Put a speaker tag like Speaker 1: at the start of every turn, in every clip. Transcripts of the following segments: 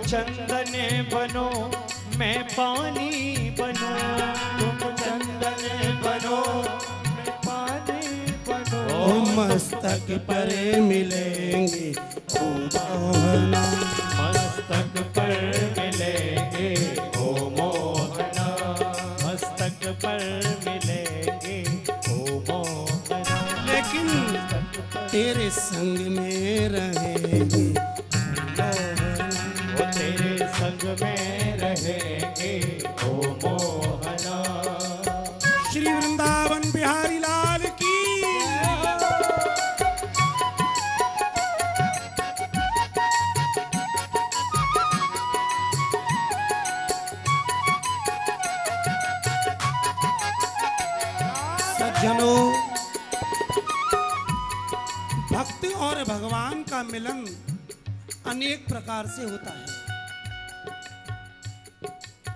Speaker 1: चंदन बनो मैं पानी बनूं, तुम चंदन बनो मैं पानी बनूं।
Speaker 2: ओ मस्तक पर मिलेंगे ओ मोहना,
Speaker 1: मस्तक पर मिलेंगे ओ मोहना, मस्तक पर मिलेंगे ओ मोहना।
Speaker 2: लेकिन तेरे संग में रहेंगे
Speaker 1: वो तेरे संग में रहेंगे ओ मोहना।
Speaker 2: श्री वृंदावन बिहारी लाल की। सज्जनों, भक्त और भगवान का मिलन अनेक प्रकार से होता है।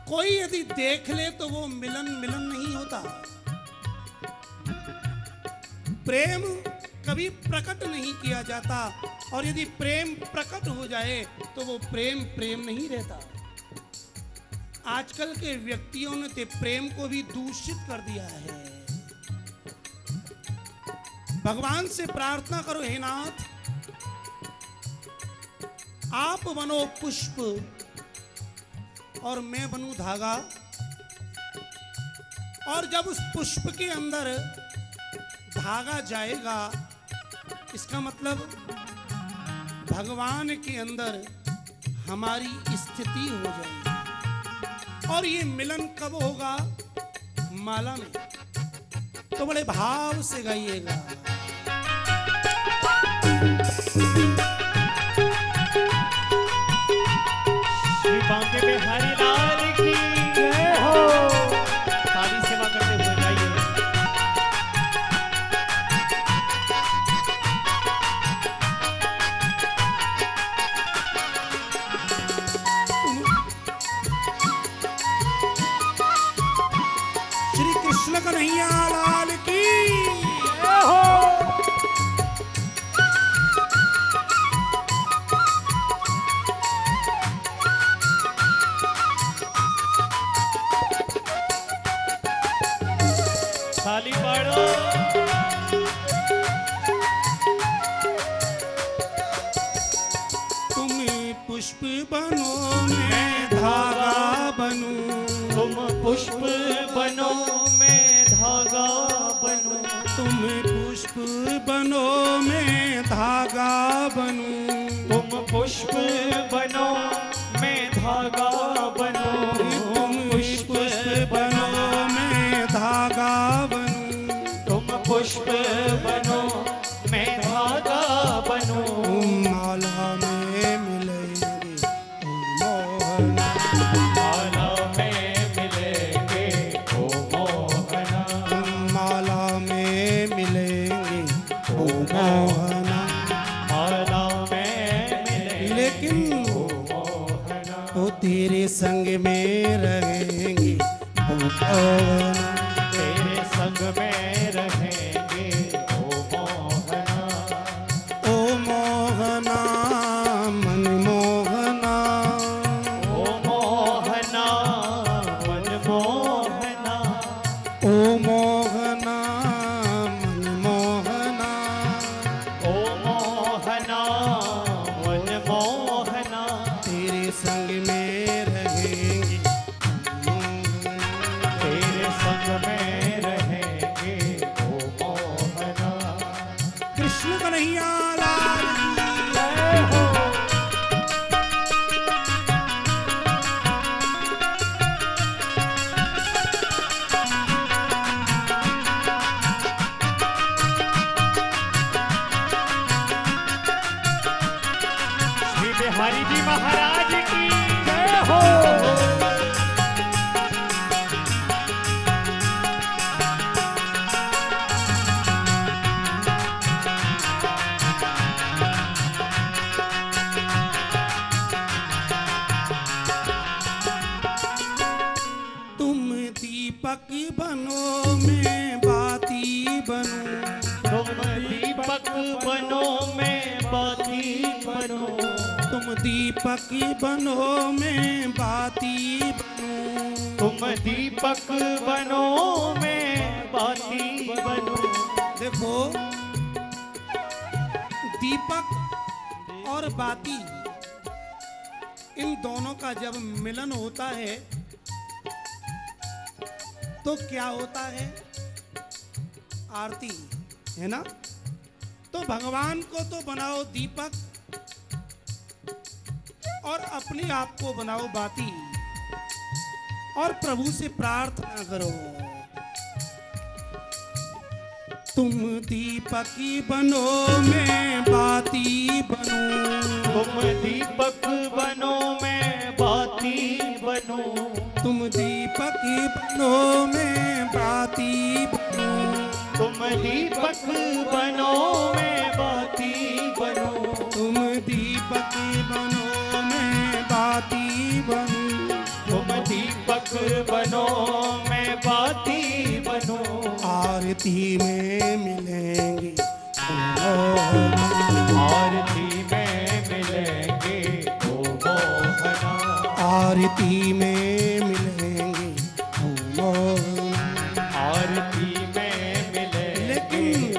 Speaker 2: कोई यदि देख ले तो वो मिलन मिलन नहीं होता। प्रेम कभी प्रकट नहीं किया जाता, और यदि प्रेम प्रकट हो जाए तो वो प्रेम प्रेम नहीं रहता। आजकल के व्यक्तियों ने तो प्रेम को भी दूषित कर दिया है। भगवान से प्रार्थना करो, हे नाथ आप बनो पुष्प और मैं बनूं धागा, और जब उस पुष्प के अंदर धागा जाएगा इसका मतलब भगवान के अंदर हमारी स्थिति हो जाएगी। और ये मिलन कब होगा? माला में। तो बड़े भाव से गाइएगा।
Speaker 1: श्री बांके बिहारी लाल की जय हो। सारी सेवा करते हुए जाइए।
Speaker 2: श्री कृष्ण कन्हैया लाल की
Speaker 1: जय हो। थाली पाड़ो।
Speaker 2: तुम पुष्प बनो मैं धागा बनूं,
Speaker 1: तुम पुष्प बनो मैं धागा बनूं,
Speaker 2: तुम पुष्प बनो मैं धागा बनूं,
Speaker 1: तुम पुष्प बनो मैं धागा बनूं,
Speaker 2: तुम पुष्प बनो मैं धागा बनूं,
Speaker 1: तुम पुष्प बनो मैं धागा बनूं।
Speaker 2: माला में मिलेंगे ओ मोहना,
Speaker 1: माला में मिलेंगे ओ मोहना,
Speaker 2: माला में मिलेंगे ओ मोहना।
Speaker 1: माला में मिलेंगे
Speaker 2: लेकिन
Speaker 1: ओ मोहना,
Speaker 2: वो तेरे संग में रहेंगे ओ मोहना।
Speaker 1: तेरे संग में रहेंगे ओ मोहना।
Speaker 2: ओ मोहना मन मोहना,
Speaker 1: ओ मोहना मन मोहना,
Speaker 2: ओ मोहना मन मोहना।
Speaker 1: ओ मोहना मन मोहना।
Speaker 2: तेरे संग में रहेंगे
Speaker 1: तेरे संग में रहेंगे ओ मोहना।
Speaker 2: कृष्ण कन्हैया लाल की
Speaker 1: जय हो। श्री बिहारी जी महाराज की जय हो।
Speaker 2: तुम दीपक बनो मैं बाती बनूं,
Speaker 1: तुम दीपक बनो मैं बाती बनूं,
Speaker 2: तुम दीपक बनो मैं बाती बनूं।
Speaker 1: तुम दीपक बनो मैं बाती बनूं।
Speaker 2: देखो, दीपक और बाती, इन दोनों का जब मिलन होता है तो क्या होता है? आरती, है ना? तो भगवान को तो बनाओ दीपक और अपने आप को बनाओ बाती, और प्रभु से प्रार्थना करो, तुम दीपक बनो मैं बाती बनूं।
Speaker 1: तुम दीपक बनो मैं बाती बनूं।
Speaker 2: तुम दीपक बनो मैं बाती बनूं।
Speaker 1: तुम दीपक बनो मैं बाती बनूं।
Speaker 2: तुम दीपक बनो मैं बाती बनूं।
Speaker 1: तुम दीपक बनो मैं बाती बनूं।
Speaker 2: आरती में मिलेंगे
Speaker 1: आरती में मिलेंगे ओ मोहना।
Speaker 2: आरती में मिलेंगे ओ मोहना।
Speaker 1: आरती में मिलेंगे
Speaker 2: लेकिन
Speaker 1: ओ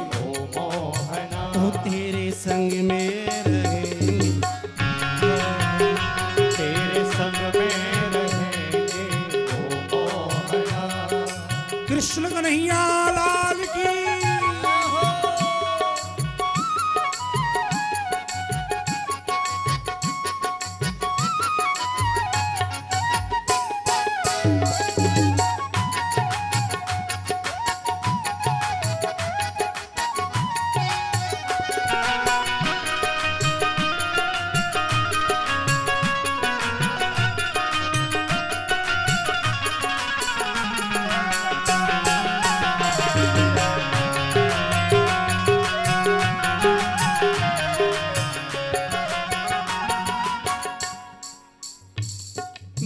Speaker 1: मोहना।
Speaker 2: वो तेरे संग में रहेंगे,
Speaker 1: तेरे संग में रहेंगे ओ मोहना।
Speaker 2: कृष्ण कन्हैया लाल की।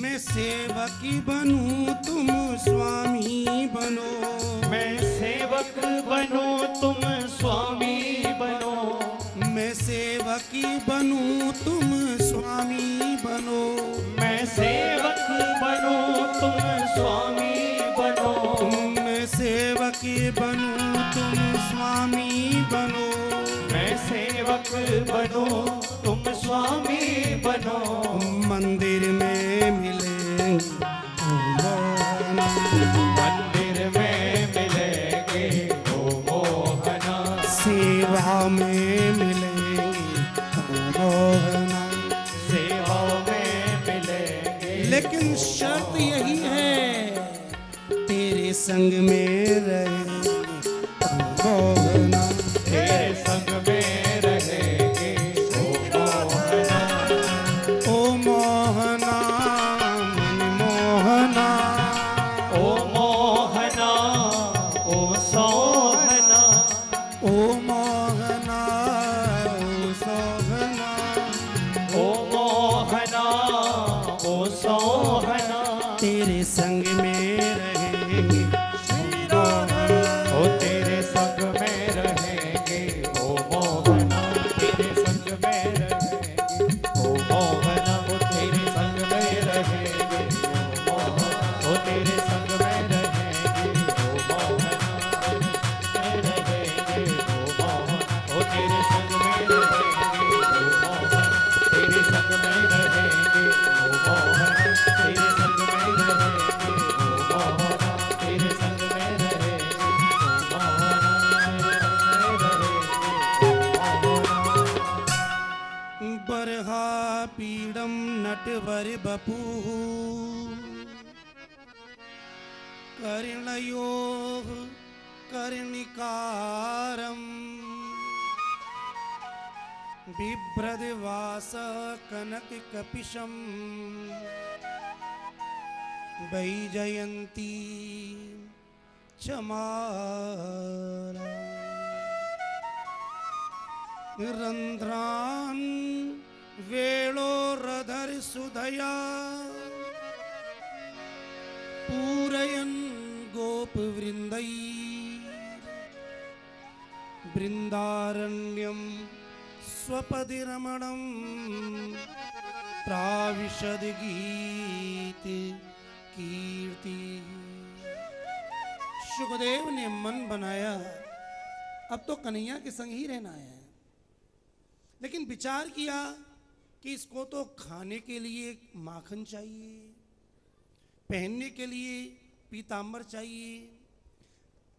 Speaker 2: मैं सेवकी बनूं तुम स्वामी बनो।
Speaker 1: मैं सेवक बनूं तुम स्वामी बनो।
Speaker 2: मैं सेवकी बनूं तुम स्वामी बनो।
Speaker 1: मैं सेवक बनूं तुम स्वामी बनो।
Speaker 2: मैं सेवकी बनूं तुम स्वामी बनो।
Speaker 1: मैं सेवक बनूं तुम स्वामी बनो।
Speaker 2: मंदिर में मिलेंगे ओ मोहना।
Speaker 1: मंदिर में मिलेंगे ओ मोहना।
Speaker 2: सेवा में मिलेंगे ओ मोहना।
Speaker 1: सेवा में मिलेंगे।
Speaker 2: लेकिन शर्त यही है, तेरे संग में रहेंगे ओ मोहना।
Speaker 1: तेरे संग में रहेंगे ओ मोहना।
Speaker 2: ओ मोहना मन मोहना।
Speaker 1: ओ मोहना ओ सोहना।
Speaker 2: ओ मोहना ओ सोहना।
Speaker 1: ओ मोहना ओ सोहना।
Speaker 2: तेरे संग में रहेंगे
Speaker 1: ओ तेरे संग में रहेंगे ओ मोहना। तेरे संग में रहेंगे ओ मोहना। ओ तेरे संग में रहेंगे ओ मोहना। ओ तेरे संग में रहेंगे ओ मोहना। रहेंगे ओ मोहना। ओ तेरे संग में रहेंगे ओ मोहना। तेरे संग में रहेंगे ओ मोहना। तेरे संग में रहेंगे ओ मोहना। तेरे संग में रहेंगे ओ मोहना।
Speaker 2: बरहा पीड़म नटवर बपू। कर्णयोः कर्णिकारम्। बिभ्रद्वास कनक कपिशम। वैजयंती चमारा। रंध्रान वेणोरधर सुधया। पूरयन् गोपवृन्दै। बृन्दारण्यं स्वपदि रमणम् प्राविशद गीत कीर्ति। सुखदेव ने मन बनाया अब तो कन्हैया के संग ही रहना है, लेकिन विचार किया कि इसको तो खाने के लिए माखन चाहिए, पहनने के लिए पीतांबर चाहिए,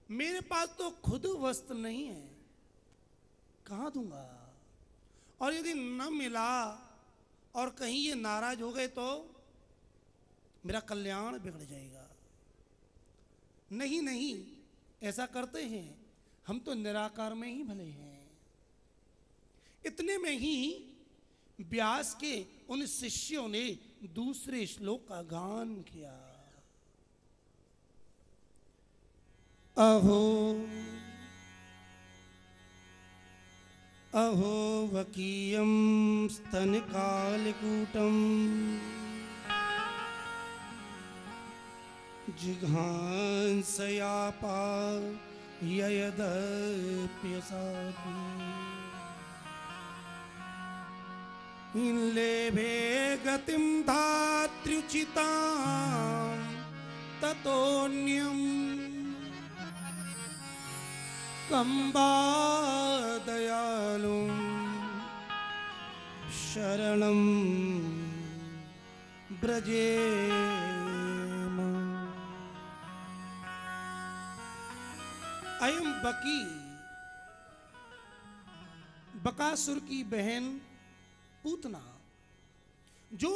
Speaker 2: मेरे पास तो खुद वस्त्र नहीं है, कहाँ दूंगा? और यदि न मिला और कहीं ये नाराज हो गए तो मेरा कल्याण बिगड़ जाएगा। नहीं नहीं, ऐसा करते हैं, हम तो निराकार में ही भले हैं। इतने में ही व्यास के उन शिष्यों ने दूसरे श्लोक का गान किया। अहो अहो वकीयं स्तनकालकूटं जिघांसयापाययदप्यसापि लेभे गतिं धात्र्युचितां ततोऽन्यम् कम्बा दयालुं शरणं ब्रजेम। अयं बकी, बकासुर की बहन पूतना, जो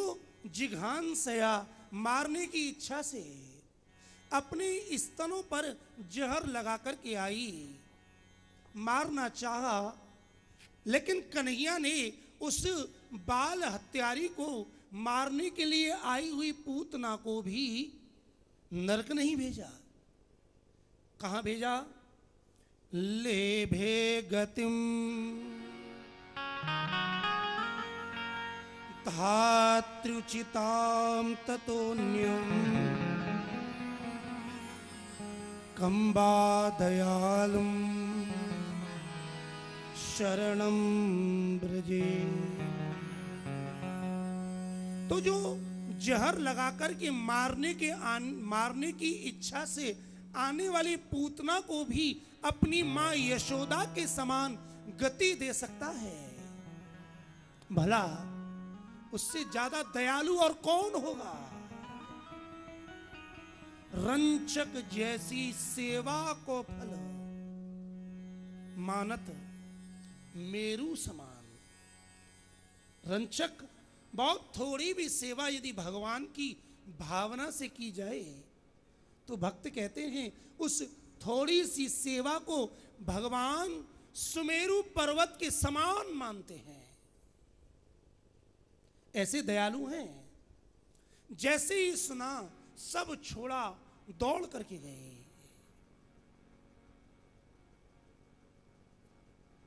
Speaker 2: जिघांसया मारने की इच्छा से अपने स्तनों पर जहर लगा करके आई, मारना चाहा, लेकिन कन्हैया ने उस बाल हत्यारी को मारने के लिए आई हुई पूतना को भी नरक नहीं भेजा। कहां भेजा? लेभे गतिम धात्र्युचितां ततोऽन्यं कम्बा दयालुं शरणं ब्रजे। तो जो जहर लगाकर के मारने की इच्छा से आने वाली पूतना को भी अपनी मां यशोदा के समान गति दे सकता है, भला उससे ज्यादा दयालु और कौन होगा? रंचक जैसी सेवा को फल मानत मेरू समान। रंचक, बहुत थोड़ी भी सेवा यदि भगवान की भावना से की जाए तो भक्त कहते हैं उस थोड़ी सी सेवा को भगवान सुमेरु पर्वत के समान मानते हैं। ऐसे दयालु हैं, जैसे ही सुना सब छोड़ा, दौड़ करके गए।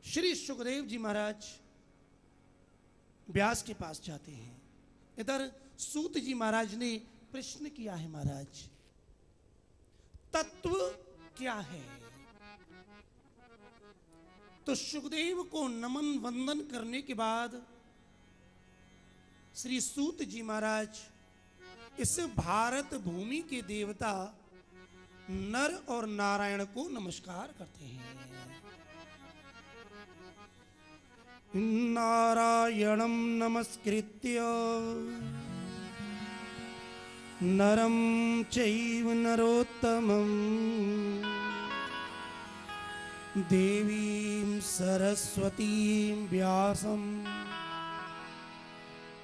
Speaker 2: श्री सुखदेव जी महाराज व्यास के पास जाते हैं। इधर सूत जी महाराज ने प्रश्न किया है, महाराज तत्व क्या है? तो सुखदेव को नमन वंदन करने के बाद श्री सूत जी महाराज इस भारत भूमि के देवता नर और नारायण को नमस्कार करते हैं। नारायणं नमस्कृत्य नरं चैव नरोत्तमं देवीं सरस्वतीं व्यासं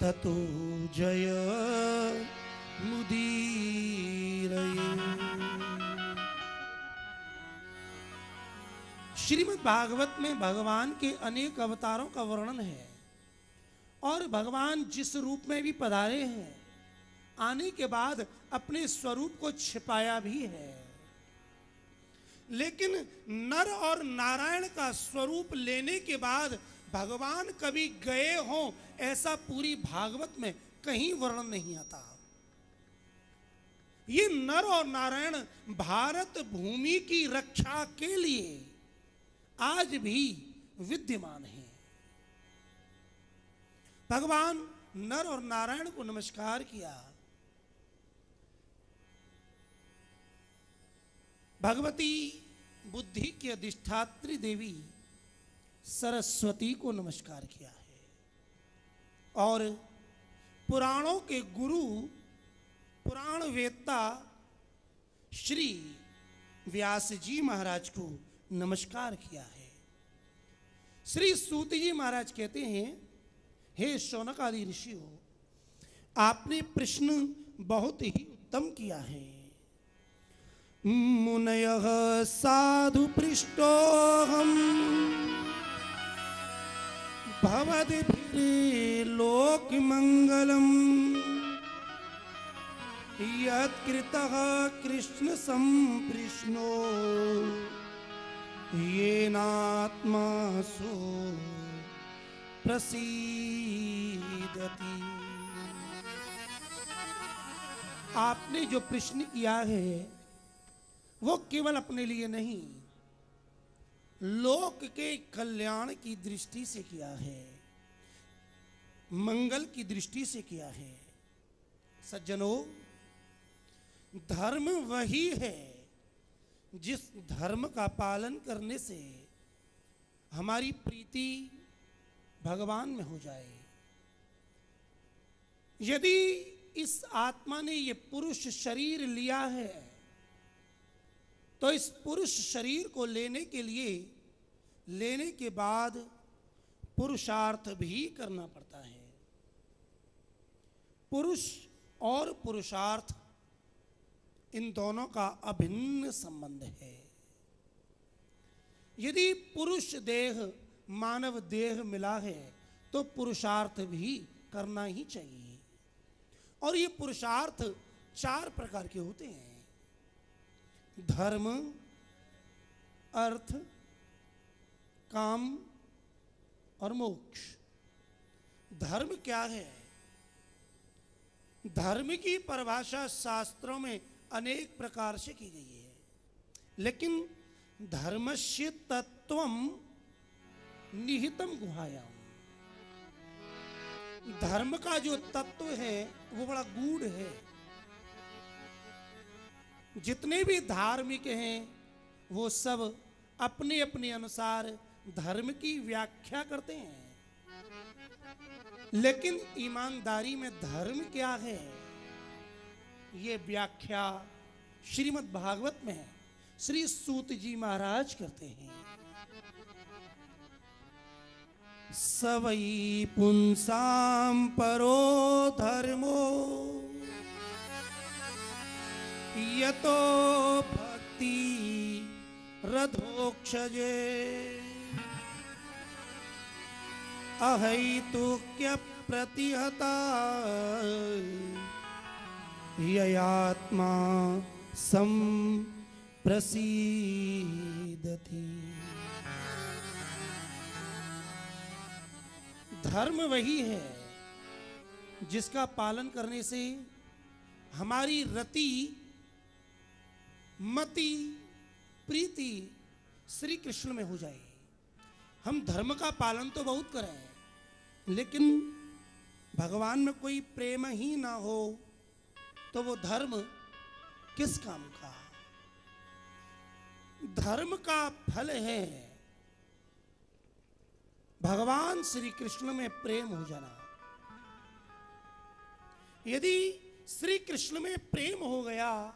Speaker 2: ततो जय मुदीरये। श्रीमद् भागवत में भगवान के अनेक अवतारों का वर्णन है और भगवान जिस रूप में भी पधारे हैं, आने के बाद अपने स्वरूप को छिपाया भी है। लेकिन नर और नारायण का स्वरूप लेने के बाद भगवान कभी गए हों, ऐसा पूरी भागवत में कहीं वर्णन नहीं आता। ये नर और नारायण भारत भूमि की रक्षा के लिए आज भी विद्यमान हैं। भगवान नर और नारायण को नमस्कार किया। भगवती बुद्धि की अधिष्ठात्री देवी सरस्वती को नमस्कार किया है और पुराणों के गुरु पुराण वेत्ता श्री व्यास जी महाराज को नमस्कार किया है। श्री सूत जी महाराज कहते हैं, हे शौनक आदि ऋषियों, आपने प्रश्न बहुत ही उत्तम किया है। मुनयः साधु पृष्टोऽहम् भवद्भिः लोकमङ्गलम् यत्कृतः कृष्ण सम्प्रश्नो येनात्मासु प्रसीदति। आपने जो प्रश्न किया है वो केवल अपने लिए नहीं, लोक के कल्याण की दृष्टि से किया है, मंगल की दृष्टि से किया है। सज्जनों, धर्म वही है जिस धर्म का पालन करने से हमारी प्रीति भगवान में हो जाए। यदि इस आत्मा ने ये पुरुष शरीर लिया है तो इस पुरुष शरीर को लेने के बाद पुरुषार्थ भी करना पड़ता है। पुरुष और पुरुषार्थ, इन दोनों का अभिन्न संबंध है। यदि पुरुष देह मानव देह मिला है तो पुरुषार्थ भी करना ही चाहिए। और ये पुरुषार्थ 4 प्रकार के होते हैं: धर्म, अर्थ, काम और मोक्ष। धर्म क्या है? धर्म की परिभाषा शास्त्रों में अनेक प्रकार से की गई है, लेकिन धर्मस्य तत्वम निहितम गुहायाम। धर्म का जो तत्व है वो बड़ा गूढ़ है। जितने भी धार्मिक हैं वो सब अपने अपने अनुसार धर्म की व्याख्या करते हैं, लेकिन ईमानदारी में धर्म क्या है ये व्याख्या श्रीमद् भागवत में श्री सूत जी महाराज करते हैं। सवई पुंसाम परो धर्मो यतो भक्ति रथोक्षजे अहैतुक्य प्रतिहता ययात्मा संप्रसीदति। धर्म वही है जिसका पालन करने से हमारी रति मति प्रीति श्री कृष्ण में हो जाए। हम धर्म का पालन तो बहुत करें, लेकिन भगवान में कोई प्रेम ही ना हो तो वो धर्म किस काम का? धर्म का फल है भगवान श्री कृष्ण में प्रेम हो जाना। यदि श्री कृष्ण में प्रेम हो गया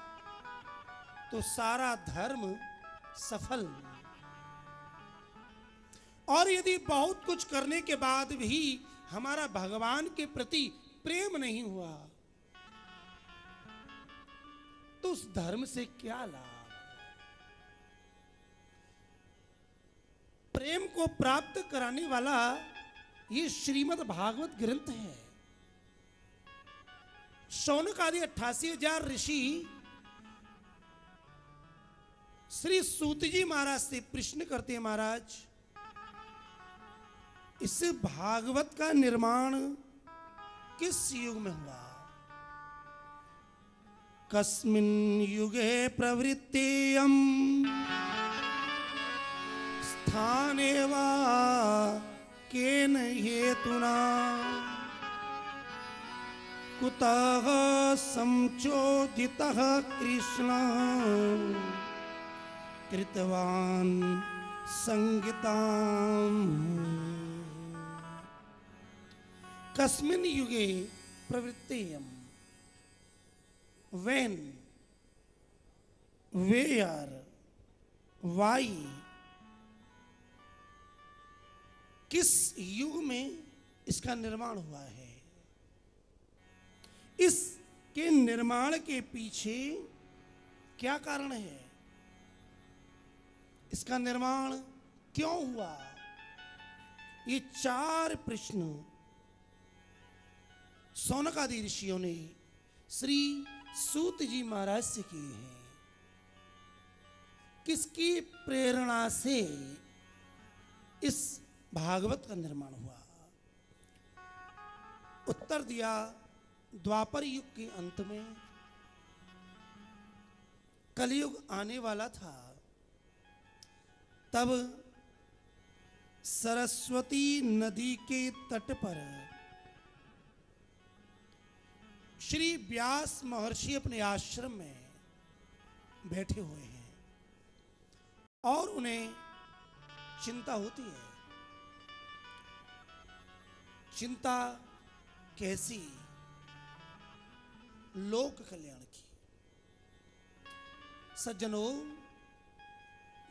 Speaker 2: तो सारा धर्म सफल। और यदि बहुत कुछ करने के बाद भी हमारा भगवान के प्रति प्रेम नहीं हुआ तो उस धर्म से क्या लाभ? प्रेम को प्राप्त कराने वाला ये श्रीमद् भागवत ग्रंथ है। शौनक आदि 88,000 ऋषि श्री सूत जी महाराज से प्रश्न करते हैं, महाराज इस भागवत का निर्माण किस युग में हुआ? कस्मिन् युगे प्रवृत्तियं स्थाने वा केन हेतुना कुतः संचोदितः कृष्ण कृतवान् संगीताम् कस्मिन् युगे प्रवृत्तेयम् when where why किस युग में इसका निर्माण हुआ है, इसके निर्माण के पीछे क्या कारण है, इसका निर्माण क्यों हुआ, ये 4 प्रश्न शौनक आदि ऋषियों ने श्री सूत जी महाराज से किए हैं। किसकी प्रेरणा से इस भागवत का निर्माण हुआ? उत्तर दिया, द्वापर युग के अंत में कलयुग आने वाला था, तब सरस्वती नदी के तट पर श्री व्यास महर्षि अपने आश्रम में बैठे हुए हैं और उन्हें चिंता होती है। चिंता कैसी? लोक कल्याण की। सज्जनों,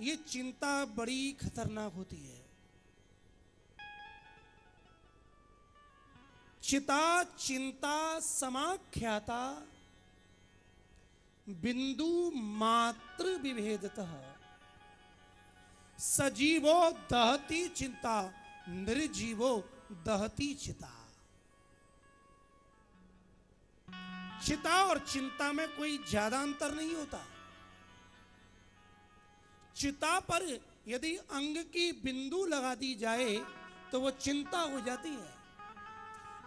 Speaker 2: ये चिंता बड़ी खतरनाक होती है। चिता चिंता समाख्याता बिंदु मात्र विभेदतः सजीवो दहती चिंता निर्जीवो दहती चिता। चिता और चिंता में कोई ज्यादा अंतर नहीं होता। चिता पर यदि अंग की बिंदु लगा दी जाए तो वो चिंता हो जाती है,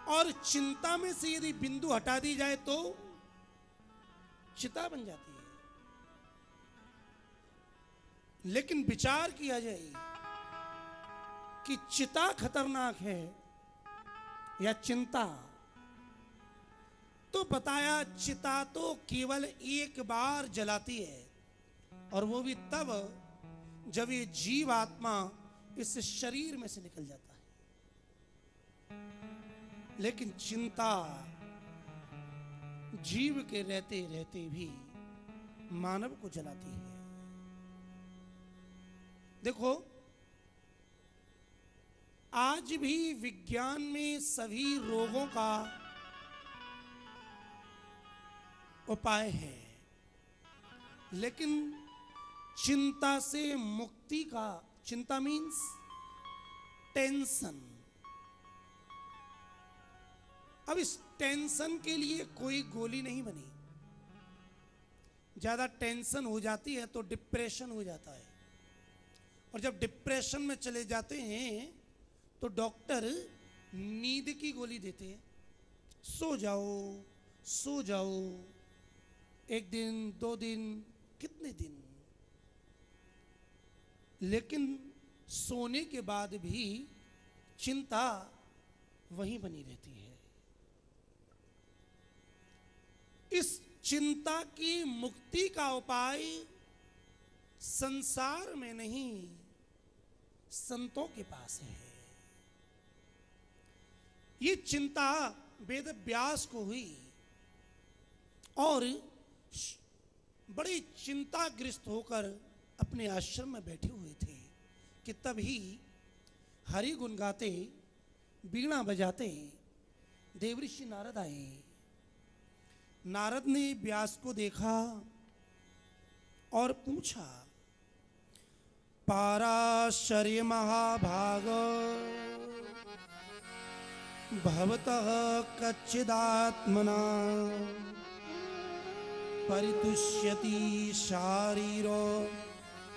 Speaker 2: और चिंता में से यदि बिंदु हटा दी जाए तो चिता बन जाती है। लेकिन विचार किया जाए कि चिता खतरनाक है या चिंता, तो बताया चिता तो केवल एक बार जलाती है, और वो भी तब जब ये जीव आत्मा इस शरीर में से निकल जाता है। लेकिन चिंता जीव के रहते रहते भी मानव को जलाती है। देखो, आज भी विज्ञान में सभी रोगों का उपाय है, लेकिन चिंता से मुक्ति का, चिंता मीन्स टेंशन, अब इस टेंशन के लिए कोई गोली नहीं बनी। ज्यादा टेंशन हो जाती है तो डिप्रेशन हो जाता है, और जब डिप्रेशन में चले जाते हैं तो डॉक्टर नींद की गोली देते हैं, सो जाओ सो जाओ, 1 दिन 2 दिन, कितने दिन। लेकिन सोने के बाद भी चिंता वहीं बनी रहती है। इस चिंता की मुक्ति का उपाय संसार में नहीं, संतों के पास है। ये चिंता वेद व्यास को हुई, और बड़ी चिंताग्रस्त होकर अपने आश्रम में बैठे हुए थे कि तभी हरि गुण गाते, वीणा बजाते देवऋषि नारद आए। नारद ने व्यास को देखा और पूछा, पाराशर्य महाभाग भवतः कच्चिदात्मना परितुष्यति शारीरो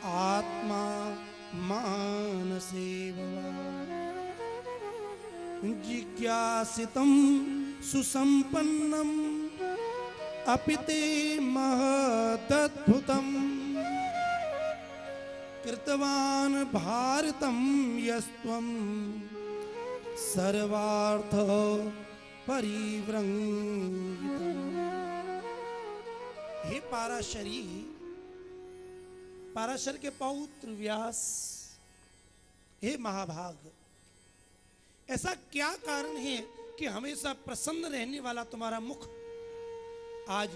Speaker 2: आत्मा मानसेव जिज्ञासितं सुसंपन्नम् अपि ते महदद्भुतं कृतवान् भारतं यस्त्वं सर्वार्थ परिव्रंगितम्। हे पाराशरी, पाराशर के पौत्र व्यास, हे महाभाग, ऐसा क्या कारण है कि हमेशा प्रसन्न रहने वाला तुम्हारा मुख आज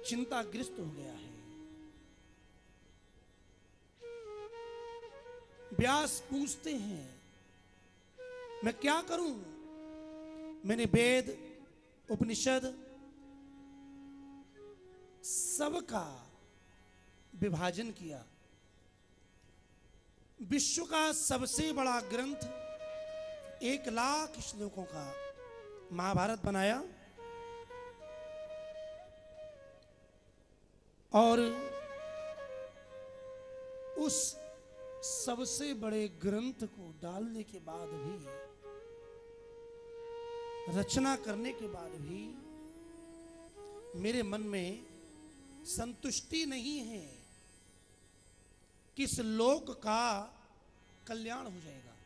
Speaker 2: चिंताग्रस्त हो गया है? व्यास पूछते हैं, मैं क्या करूं? मैंने वेद, उपनिषद सबका विभाजन किया, विश्व का सबसे बड़ा ग्रंथ 1,00,000 श्लोकों का महाभारत बनाया, और उस सबसे बड़े ग्रंथ को डालने के बाद भी, रचना करने के बाद भी मेरे मन में संतुष्टि नहीं है कि इस लोक का कल्याण हो जाएगा।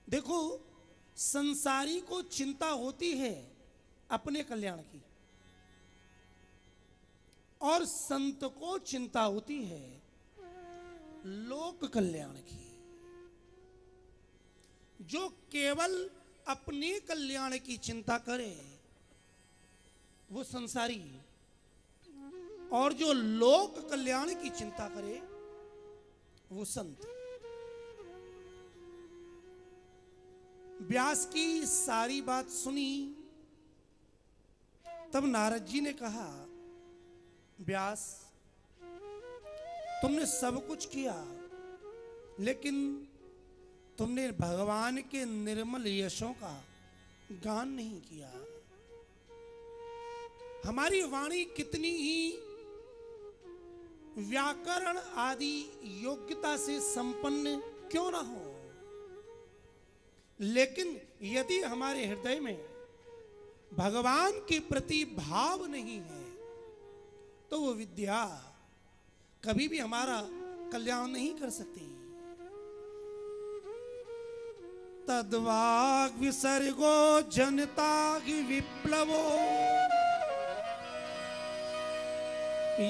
Speaker 2: देखो, संसारी को चिंता होती है अपने कल्याण की, और संत को चिंता होती है लोक कल्याण की। जो केवल अपने कल्याण की चिंता करे वो संसारी, और जो लोक कल्याण की चिंता करे वो संत। व्यास की सारी बात सुनी, तब नारद जी ने कहा, व्यास, तुमने सब कुछ किया, लेकिन तुमने भगवान के निर्मल यशों का गान नहीं किया। हमारी वाणी कितनी ही व्याकरण आदि योग्यता से संपन्न क्यों ना हो, लेकिन यदि हमारे हृदय में भगवान के प्रति भाव नहीं है तो वो विद्या कभी भी हमारा कल्याण नहीं कर सकती। तद्वाग विसर्गो जनता की विप्लवो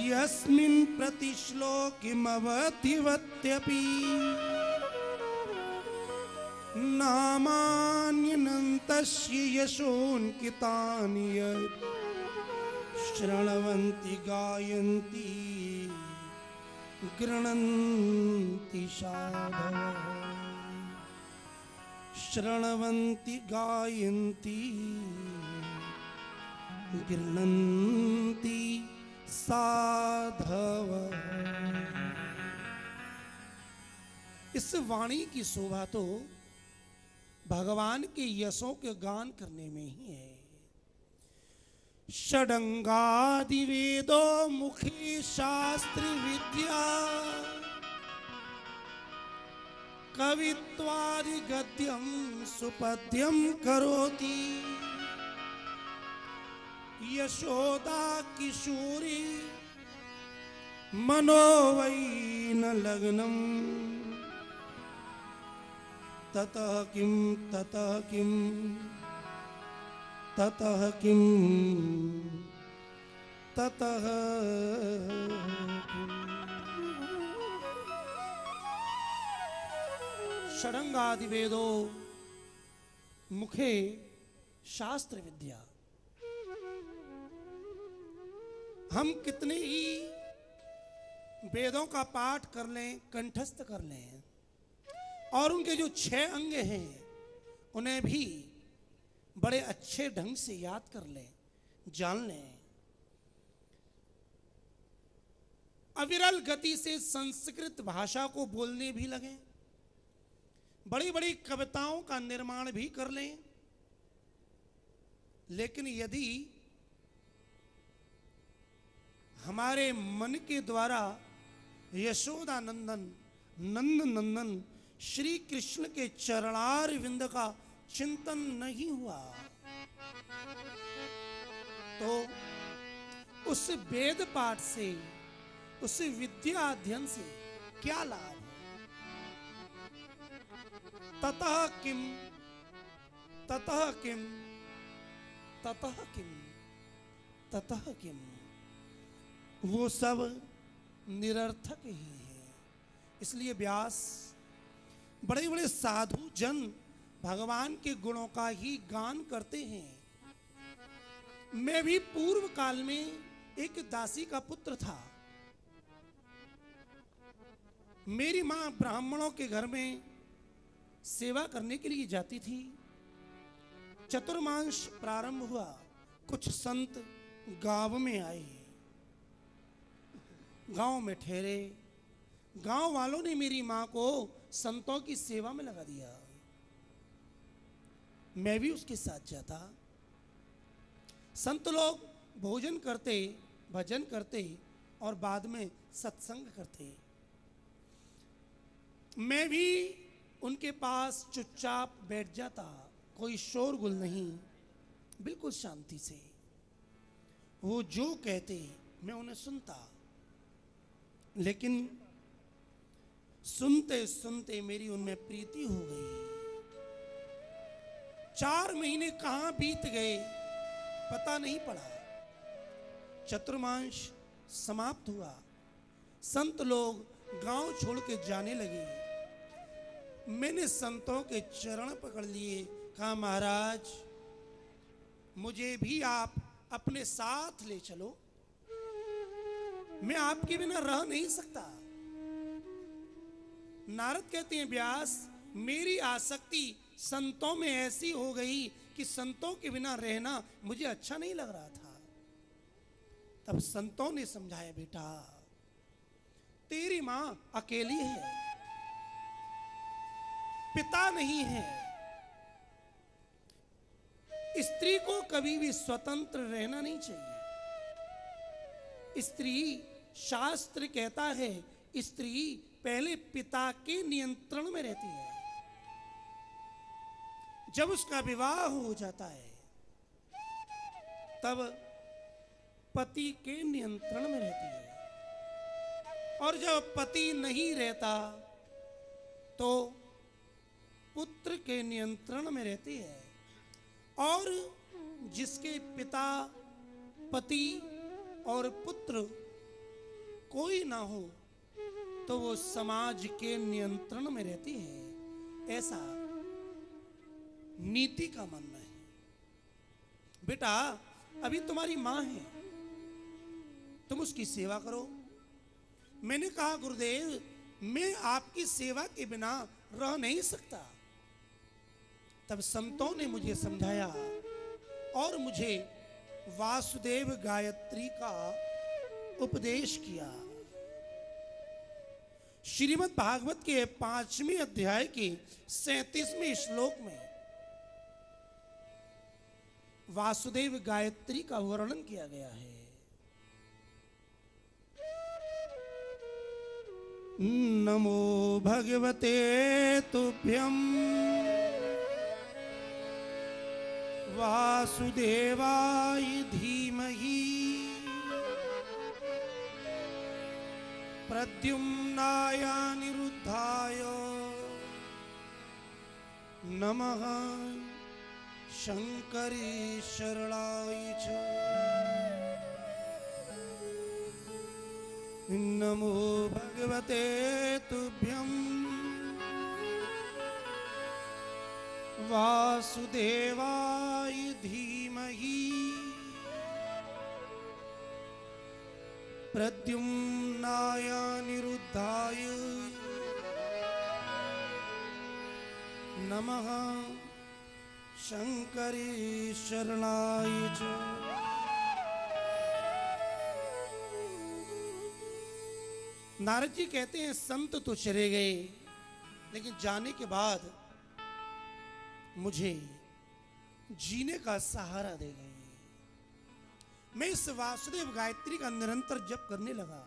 Speaker 2: यस्मिन् प्रतिश्लोकिमवतिवत्यपि नामान्यनन्तस्य यशोऽन्कितानि यत् शृण्वन्ति गायन्ति गृह्णन्ति साधवः। शृण्वन्ति गायन्ति गृह्णन्ति साधवः। इस वाणी की शोभा तो भगवान के यशों के गान करने में ही है। षडंगादि वेदो मुखी शास्त्र विद्या कवित्वादि गद्यम सुपद्यम करोति यशोदा किशोरी मनोवैन लग्नम ततः किम ततः किम ततः किम ततः किम। षडंगादि वेदो मुखे शास्त्र विद्या। हम कितने ही वेदों का पाठ कर लें, कंठस्थ कर लें, और उनके जो 6 अंग हैं उन्हें भी बड़े अच्छे ढंग से याद कर लें, जान लें, अविरल गति से संस्कृत भाषा को बोलने भी लगें, बड़ी बड़ी कविताओं का निर्माण भी कर लें, लेकिन यदि हमारे मन के द्वारा यशोदा नंदन नंद नंदन श्री कृष्ण के चरणार विंद का चिंतन नहीं हुआ तो उस वेद पाठ से, उस विद्या अध्ययन से क्या लाभ? ततः ततः किम, ततः किम, ततः किम, वो सब निरर्थक ही है। इसलिए व्यास बड़े बड़े साधु जन भगवान के गुणों का ही गान करते हैं। मैं भी पूर्व काल में एक दासी का पुत्र था। मेरी मां ब्राह्मणों के घर में सेवा करने के लिए जाती थी। चतुर्मांश प्रारंभ हुआ, कुछ संत गांव में आए, गांव में ठहरे। गांव वालों ने मेरी मां को संतों की सेवा में लगा दिया। मैं भी उसके साथ जाता। संत लोग भोजन करते, भजन करते और बाद में सत्संग करते। मैं भी उनके पास चुपचाप बैठ जाता, कोई शोरगुल नहीं, बिल्कुल शांति से। वो जो कहते मैं उन्हें सुनता। लेकिन सुनते सुनते मेरी उनमें प्रीति हो गई। 4 महीने कहां बीत गए पता नहीं पड़ा। चतुर्मांश समाप्त हुआ। संत लोग गांव छोड़ के जाने लगे। मैंने संतों के चरण पकड़ लिए, कहा महाराज मुझे भी आप अपने साथ ले चलो, मैं आपके बिना रह नहीं सकता। नारद कहते हैं व्यास मेरी आसक्ति संतों में ऐसी हो गई कि संतों के बिना रहना मुझे अच्छा नहीं लग रहा था। तब संतों ने समझाया बेटा तेरी मां अकेली है, पिता नहीं है। स्त्री को कभी भी स्वतंत्र रहना नहीं चाहिए। स्त्री, शास्त्र कहता है स्त्री पहले पिता के नियंत्रण में रहती है। जब उसका विवाह हो जाता है तब पति के नियंत्रण में रहती है, और जब पति नहीं रहता तो पुत्र के नियंत्रण में रहती है। और जिसके पिता, पति और पुत्र कोई ना हो तो वो समाज के नियंत्रण में रहती है, ऐसा नीति का मानना है। बेटा अभी तुम्हारी मां है, तुम उसकी सेवा करो। मैंने कहा गुरुदेव मैं आपकी सेवा के बिना रह नहीं सकता। तब संतों ने मुझे समझाया और मुझे वासुदेव गायत्री का उपदेश किया। श्रीमद् भागवत के 5वें अध्याय के 37वें श्लोक में वासुदेव गायत्री का वर्णन किया गया है। नमो भगवते तुभ्यं वासुदेवाय धीमहि प्रद्युम्नाय अनिरुद्धाय नमः शंकरेश्वराय च नमो भगवते तुभ्यं वासुदेवाय धीमहि प्रद्युम्नाय अनिरुद्धाय नमः शंकरेश्वराय च। नारद जी कहते हैं संत तो चले गए, लेकिन जाने के बाद मुझे जीने का सहारा दे गए। मैं इस वासुदेव गायत्री का निरंतर जप करने लगा।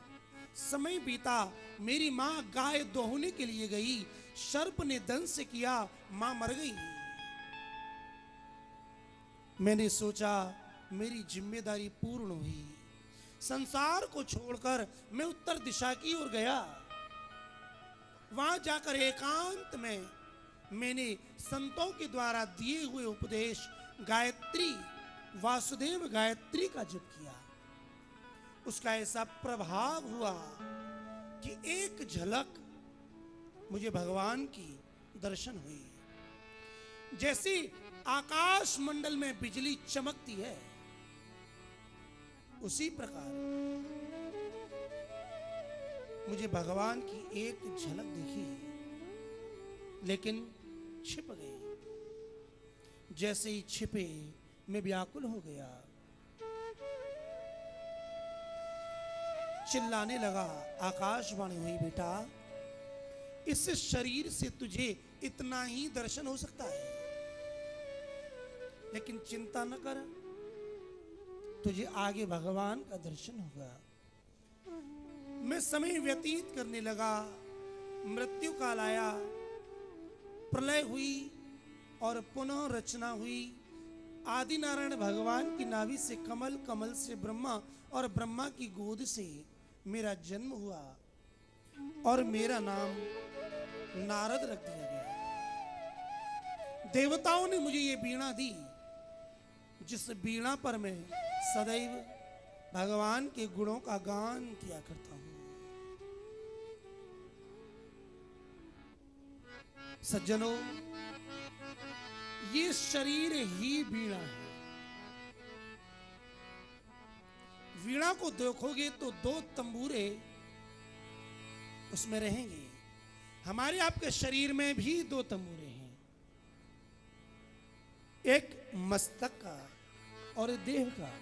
Speaker 2: समय बीता, मेरी मां गाय दोहने के लिए गई, सर्प ने दंश किया, मां मर गई। मैंने सोचा मेरी जिम्मेदारी पूर्ण हुई। संसार को छोड़कर मैं उत्तर दिशा की ओर गया। वहां जाकर एकांत में मैंने संतों के द्वारा दिए हुए उपदेश गायत्री, वासुदेव गायत्री का जप किया, उसका ऐसा प्रभाव हुआ कि एक झलक मुझे भगवान की दर्शन हुई। जैसे आकाश मंडल में बिजली चमकती है, उसी प्रकार मुझे भगवान की एक झलक दिखी, लेकिन छिप गई। जैसे ही छिपे मैं व्याकुल हो गया, चिल्लाने लगा, आकाशवाणी हुई, बेटा इस शरीर से तुझे इतना ही दर्शन हो सकता है, लेकिन चिंता न कर, तुझे आगे भगवान का दर्शन होगा। मैं समय व्यतीत करने लगा, मृत्यु काल आया, प्रलय हुई और पुनः रचना हुई। आदि नारायण भगवान की नाभि से कमल, कमल से ब्रह्मा और ब्रह्मा की गोद से मेरा जन्म हुआ और मेरा नाम नारद रख दिया गया। देवताओं ने मुझे ये वीणा दी, जिस वीणा पर मैं सदैव भगवान के गुणों का गान किया करता हूं। सज्जनों, ये शरीर ही वीणा है। वीणा को देखोगे तो दो तंबूरे उसमें रहेंगे। हमारे आपके शरीर में भी दो तंबूरे हैं, एक मस्तक का और देह का,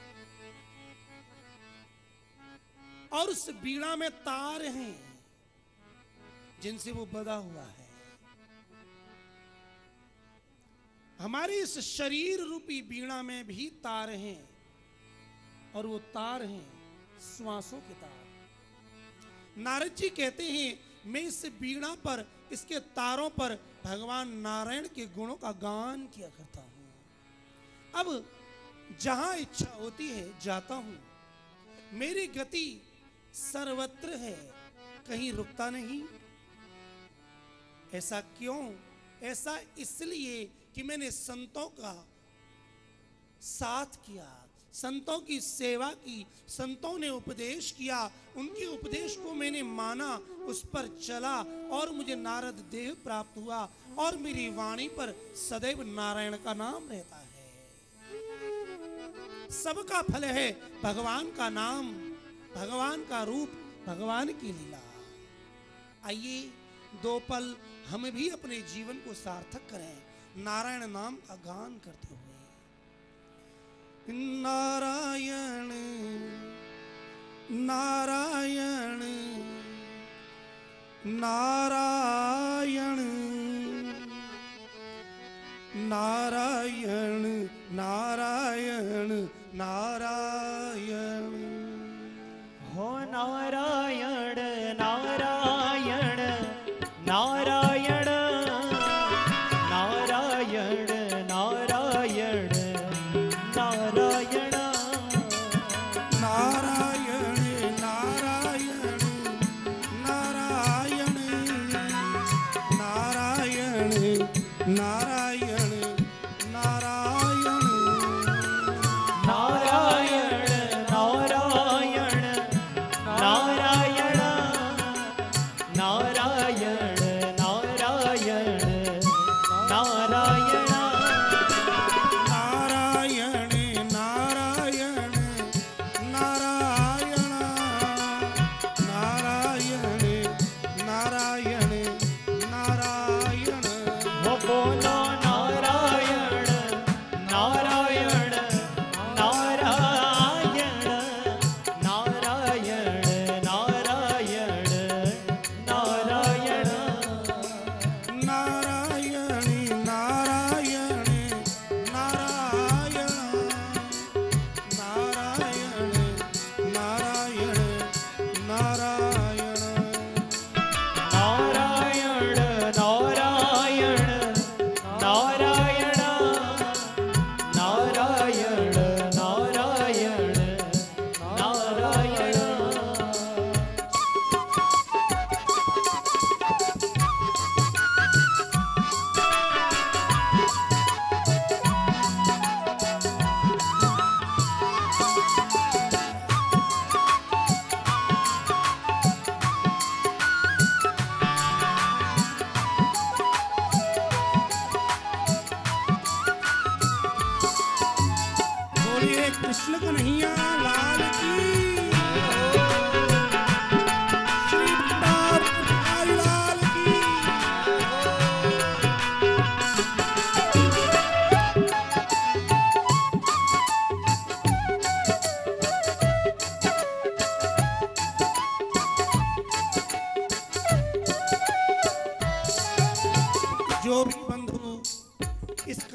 Speaker 2: और उस वीणा में तार हैं जिनसे वो बंधा हुआ है। हमारे इस शरीर रूपी वीणा में भी तार हैं, और वो तार हैं श्वासों के तार। नारद जी कहते हैं, मैं इस वीणा पर, इसके तारों पर भगवान नारायण के गुणों का गान किया करता हूं। अब जहां इच्छा होती है जाता हूं। मेरी गति सर्वत्र है, कहीं रुकता नहीं। ऐसा क्यों? ऐसा इसलिए कि मैंने संतों का साथ किया, संतों की सेवा की, संतों ने उपदेश किया, उनके उपदेश को मैंने माना, उस पर चला और मुझे नारद देह प्राप्त हुआ और मेरी वाणी पर सदैव नारायण का नाम रहता है। सबका फल है भगवान का नाम, भगवान का रूप, भगवान की लीला। आइए दो पल हम भी अपने जीवन को सार्थक करें नारायण नाम का गान करते हुए। नारायण नारायण नारायण नारायण नारायण नारायण।
Speaker 1: हो नारायण नारायण नारायण नारायण नारायण नारायण
Speaker 2: नारायण नारायण नारायण नारायण नारायण नारायण
Speaker 1: नारायण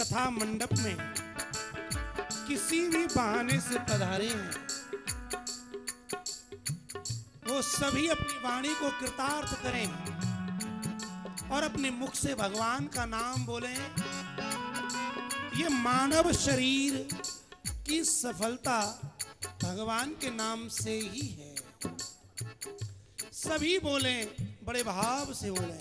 Speaker 2: कथा मंडप में किसी भी बहाने से पधारे हैं, वो सभी अपनी वाणी को कृतार्थ करें और अपने मुख से भगवान का नाम बोलें। ये मानव शरीर की सफलता भगवान के नाम से ही है। सभी बोलें, बड़े भाव से बोलें।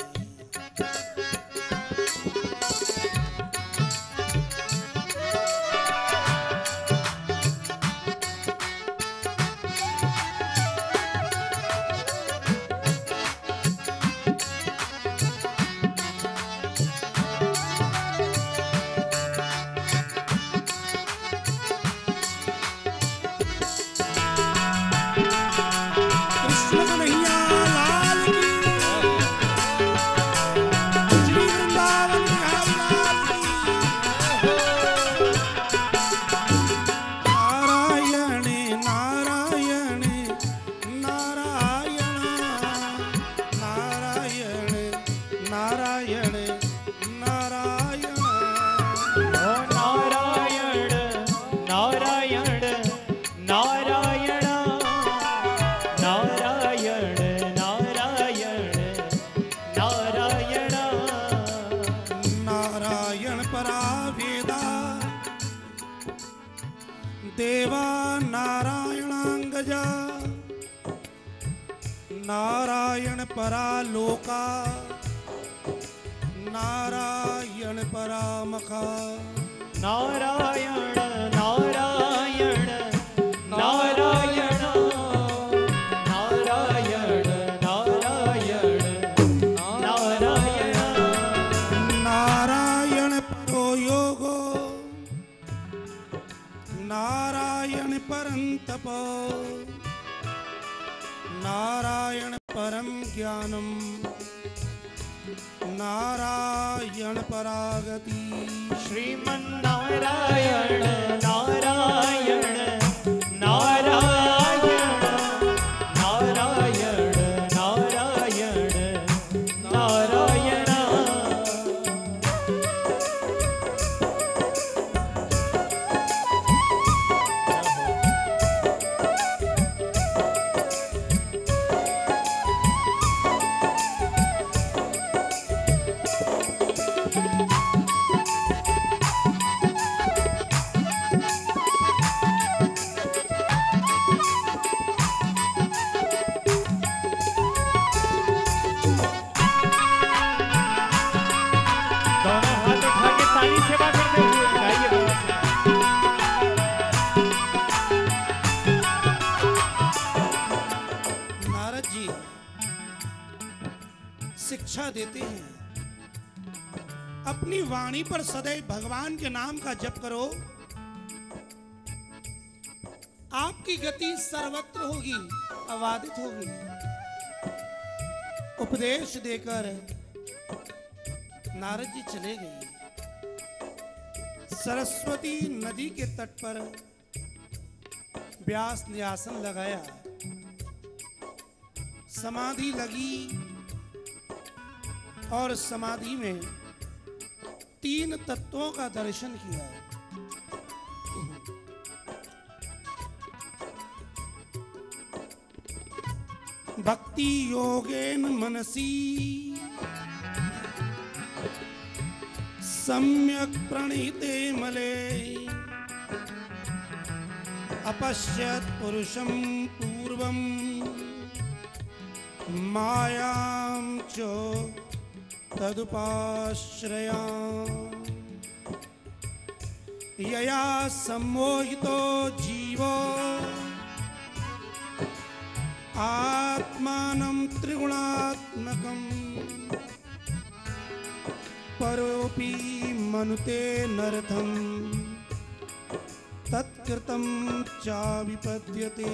Speaker 2: देवा नारायणांगजा, नारायण परा लोका, नारायण परामखा।
Speaker 1: नारायण नारायण नारायण नारायण नारायण नारायण।
Speaker 2: नारायण परो योगो, नारायण परं तपो, नारायण परम ज्ञानम, नारायण परागति।
Speaker 1: श्रीमन्नारायण नारायण नारायण नारायण नारायण नारायण।
Speaker 2: शिक्षा देते हैं, अपनी वाणी पर सदैव भगवान के नाम का जप करो, आपकी गति सर्वत्र होगी, अबाधित होगी। उपदेश देकर नारद जी चले गए। सरस्वती नदी के तट पर व्यास ने आसन लगाया, समाधि लगी और समाधि में 3 तत्वों का दर्शन किया। भक्ति योगेन मनसी सम्यक प्रणीते मले, अपश्यत पुरुषं पूर्वं मायां च तदुपाश्रया। यया सम्मोहितो जीवो आत्मानं त्रिगुणात्मकं, परोपि मनुते नरथं तत्कृतं चाविपद्यते।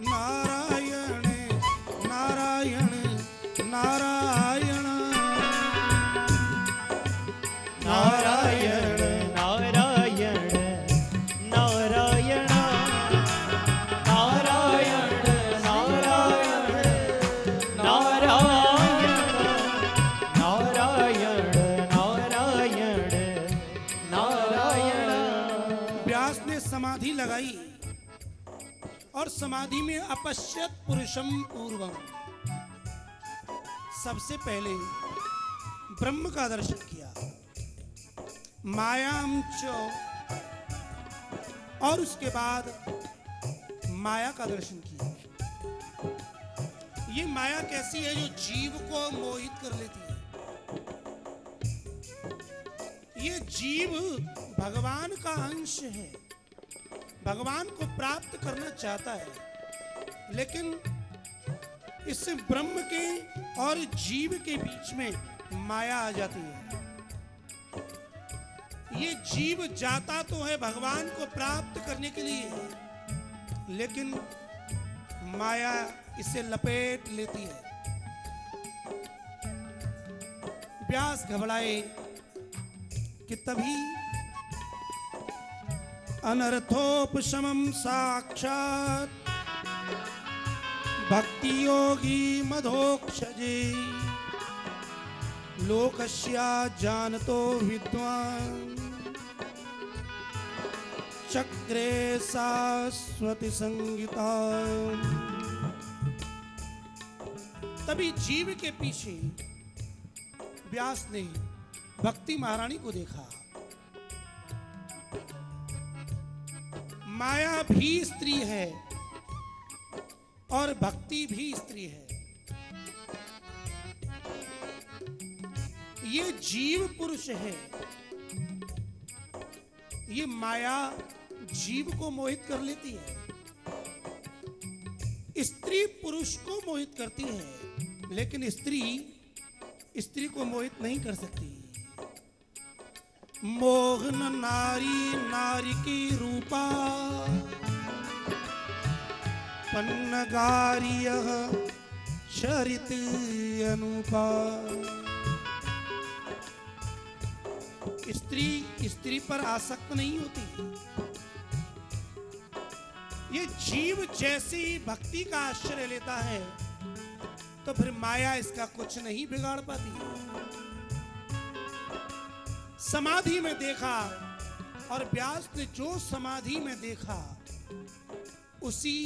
Speaker 2: नारायण नारायण नारायण नारायण
Speaker 1: नारायण नारायण नारायण नारायण नारायण नारायण नारायण
Speaker 2: लगाई और समाधि में अपश्यत पुरुषम पूर्वम, सबसे पहले ब्रह्म का दर्शन किया, मायाम च, और उसके बाद माया का दर्शन किया। ये माया कैसी है? जो जीव को मोहित कर लेती है। ये जीव भगवान का अंश है, भगवान को प्राप्त करना चाहता है, लेकिन इस ब्रह्म के और जीव के बीच में माया आ जाती है। ये जीव जाता तो है भगवान को प्राप्त करने के लिए, लेकिन माया इसे लपेट लेती है। व्यास घबराए कि तभी अनर्थोपशमं साक्षात् भक्ति योगी मधोक्षजे लोकस्या जानतो विद्वान् चक्रे शाश्वती संगीता। तभी जीव के पीछे व्यास ने भक्ति महारानी को देखा। माया भी स्त्री है और भक्ति भी स्त्री है। ये जीव पुरुष है, ये माया जीव को मोहित कर लेती है। स्त्री पुरुष को मोहित करती है, लेकिन स्त्री को मोहित नहीं कर सकती। मोहन नारी नारी की रूपा पन्नगारिय चरित अनुपा। स्त्री पर आसक्त नहीं होती। ये जीव जैसी भक्ति का आश्रय लेता है तो फिर माया इसका कुछ नहीं बिगाड़ पाती। समाधि में देखा, और व्यास ने जो समाधि में देखा उसी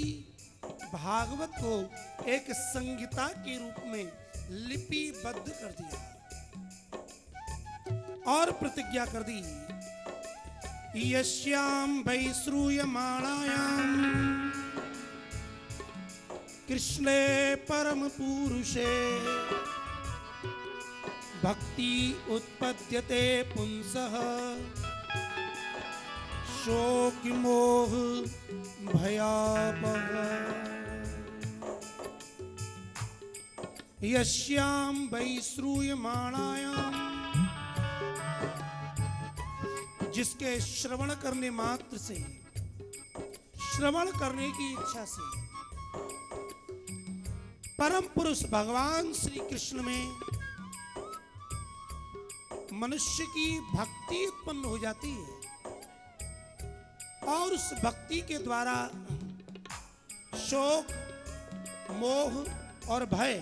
Speaker 2: भागवत को एक संहिता के रूप में लिपिबद्ध कर दिया और प्रतिज्ञा कर दी। यस्याम वै श्रूयमाणायाम कृष्णे परम पुरुषे भक्ति उत्पद्यते पुंसः शोक मोह भयापः। यस्याम वै श्रूयमाणायाम, जिसके श्रवण करने मात्र से, श्रवण करने की इच्छा से परम पुरुष भगवान श्री कृष्ण में मनुष्य की भक्ति उत्पन्न हो जाती है, और उस भक्ति के द्वारा शोक, मोह और भय,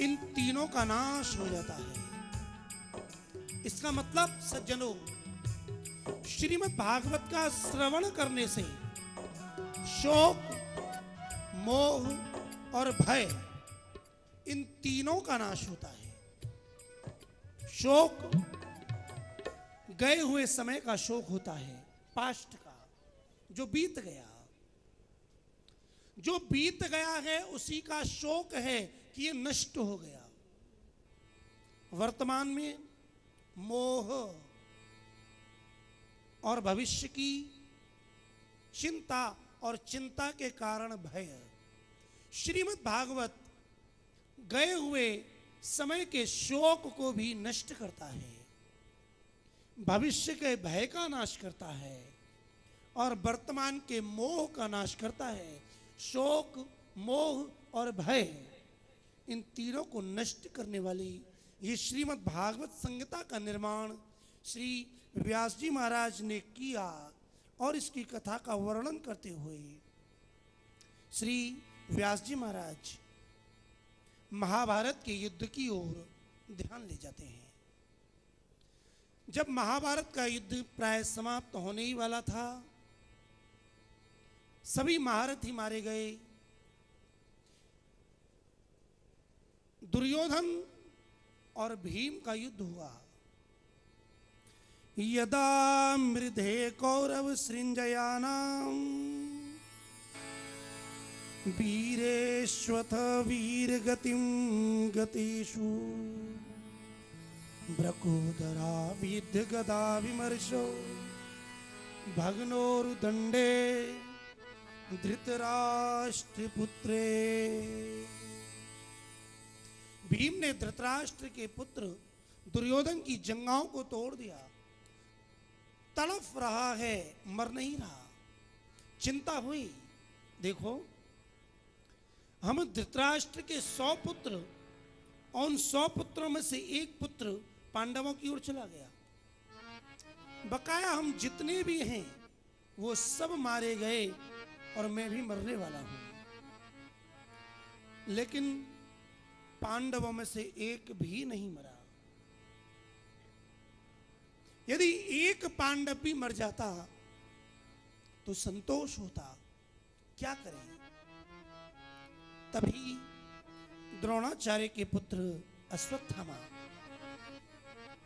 Speaker 2: इन तीनों का नाश हो जाता है। इसका मतलब सज्जनों, श्रीमद् भागवत का श्रवण करने से शोक, मोह और भय, इन तीनों का नाश होता है। शोक गए हुए समय का शोक होता है, पास्ट का, जो बीत गया। जो बीत गया है उसी का शोक है कि ये नष्ट हो गया। वर्तमान में मोह और भविष्य की चिंता, और चिंता के कारण भय। श्रीमद् भागवत गए हुए समय के शोक को भी नष्ट करता है, भविष्य के भय का नाश करता है, और वर्तमान के मोह का नाश करता है। शोक, मोह और भय, इन तीनों को नष्ट करने वाली ये श्रीमद् भागवत संहिता का निर्माण श्री व्यास जी महाराज ने किया। और इसकी कथा का वर्णन करते हुए श्री व्यास जी महाराज महाभारत के युद्ध की ओर ध्यान ले जाते हैं। जब महाभारत का युद्ध प्राय समाप्त होने ही वाला था, सभी महारथी मारे गए। दुर्योधन और भीम का युद्ध हुआ। यदा मृधे कौरव सृंजयानाम वीरेश्वथ वीरगतिम गतिषु ब्रकोदरा विद्ध गदा विमर्शो भग्नोरुदंडे धृतराष्ट्र पुत्रे। भीम ने धृतराष्ट्र के पुत्र दुर्योधन की जंघाओं को तोड़ दिया। तड़फ रहा है, मर नहीं रहा। चिंता हुई, देखो हम धृतराष्ट्र के 100 पुत्र और उन 100 पुत्रों में से एक पुत्र पांडवों की ओर चला गया। बकाया हम जितने भी हैं वो सब मारे गए और मैं भी मरने वाला हूं। लेकिन पांडवों में से एक भी नहीं मरा। यदि एक पांडव भी मर जाता तो संतोष होता। क्या करें? तभी द्रोणाचार्य के पुत्र अश्वत्थामा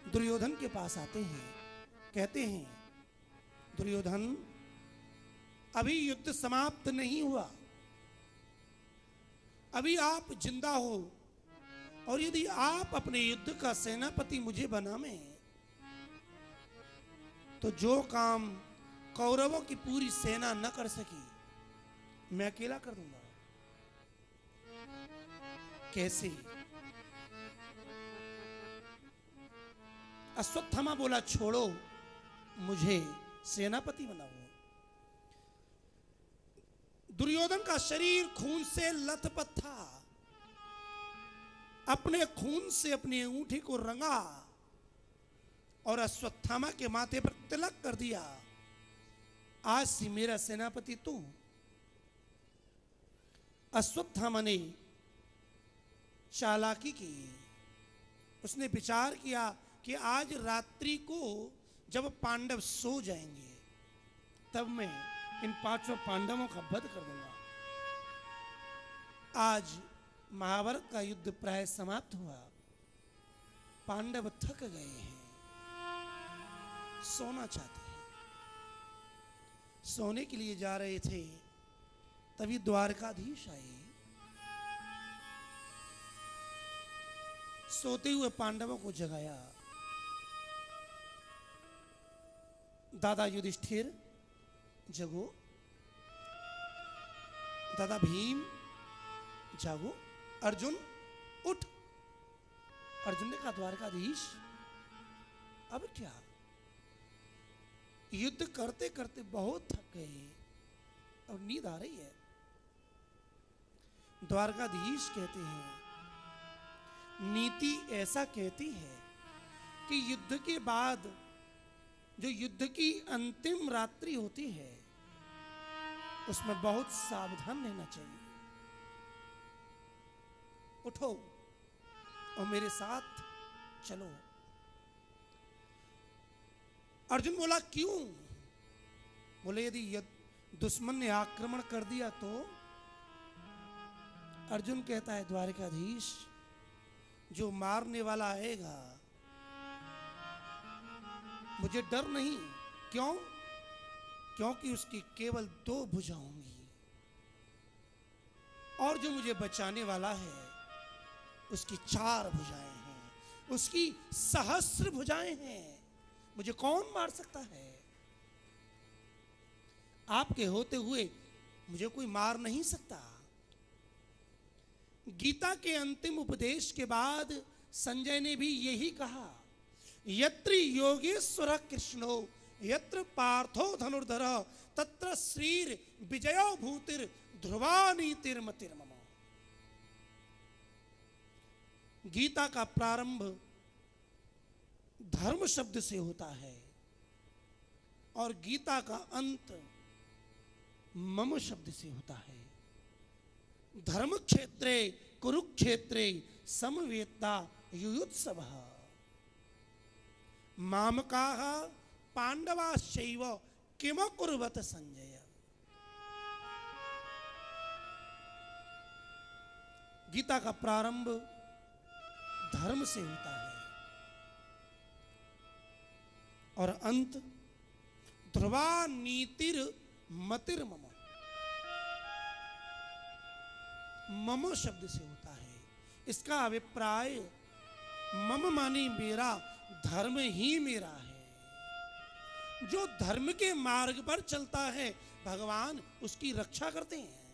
Speaker 2: दुर्योधन के पास आते हैं, कहते हैं दुर्योधन अभी युद्ध समाप्त नहीं हुआ, अभी आप जिंदा हो और यदि आप अपने युद्ध का सेनापति मुझे बनावे तो जो काम कौरवों की पूरी सेना न कर सकी मैं अकेला कर दूंगा। कैसे? अश्वत्थामा बोला छोड़ो, मुझे सेनापति बनाओ। दुर्योधन का शरीर खून से लथपथ था। अपने खून से अपनी अंगूठी को रंगा और अश्वत्थामा के माथे पर तिलक कर दिया। आज से मेरा सेनापति तू। अश्वत्थामा ने चालाकी की। उसने विचार किया कि आज रात्रि को जब पांडव सो जाएंगे तब मैं इन 5 पांडवों का वध कर दूंगा। आज महाभारत का युद्ध प्राय समाप्त हुआ। पांडव थक गए हैं, सोना चाहते हैं। सोने के लिए जा रहे थे तभी द्वारकाधीश आए। सोते हुए पांडवों को जगाया। दादा युधिष्ठिर जगो, दादा भीम जागो, अर्जुन उठ। अर्जुन ने कहा द्वारकाधीश अब क्या? युद्ध करते करते बहुत थक गए और नींद आ रही है। द्वारकाधीश कहते हैं नीति ऐसा कहती है कि युद्ध के बाद जो युद्ध की अंतिम रात्रि होती है उसमें बहुत सावधान रहना चाहिए। उठो और मेरे साथ चलो। अर्जुन बोला क्यों? बोले यदि दुश्मन ने आक्रमण कर दिया तो? अर्जुन कहता है द्वारकाधीश जो मारने वाला आएगा मुझे डर नहीं। क्यों? क्योंकि उसकी केवल 2 भुजाएं होंगी और जो मुझे बचाने वाला है उसकी 4 भुजाएं हैं, उसकी सहस्र भुजाएं हैं। मुझे कौन मार सकता है? आपके होते हुए मुझे कोई मार नहीं सकता। गीता के अंतिम उपदेश के बाद संजय ने भी यही कहा, यत्र योगेश्वर कृष्णो यत्र पार्थो धनुर्धर तत्र श्रीर विजयो भूतिर ध्रुवा नीतिर्मतिर्मम। गीता का प्रारंभ धर्म शब्द से होता है और गीता का अंत मम शब्द से होता है। धर्म क्षेत्रे कुरुक्षेत्रे समवेत्ता युयुत्सवः मामकाः पांडवाश्चैव किम कुर्वत संजय। गीता का प्रारंभ धर्म से होता है और अंत ध्रुवा नीतिर मतिर मम, मम शब्द से होता है। इसका अभिप्राय मम माने मेरा, धर्म ही मेरा है। जो धर्म के मार्ग पर चलता है भगवान उसकी रक्षा करते हैं।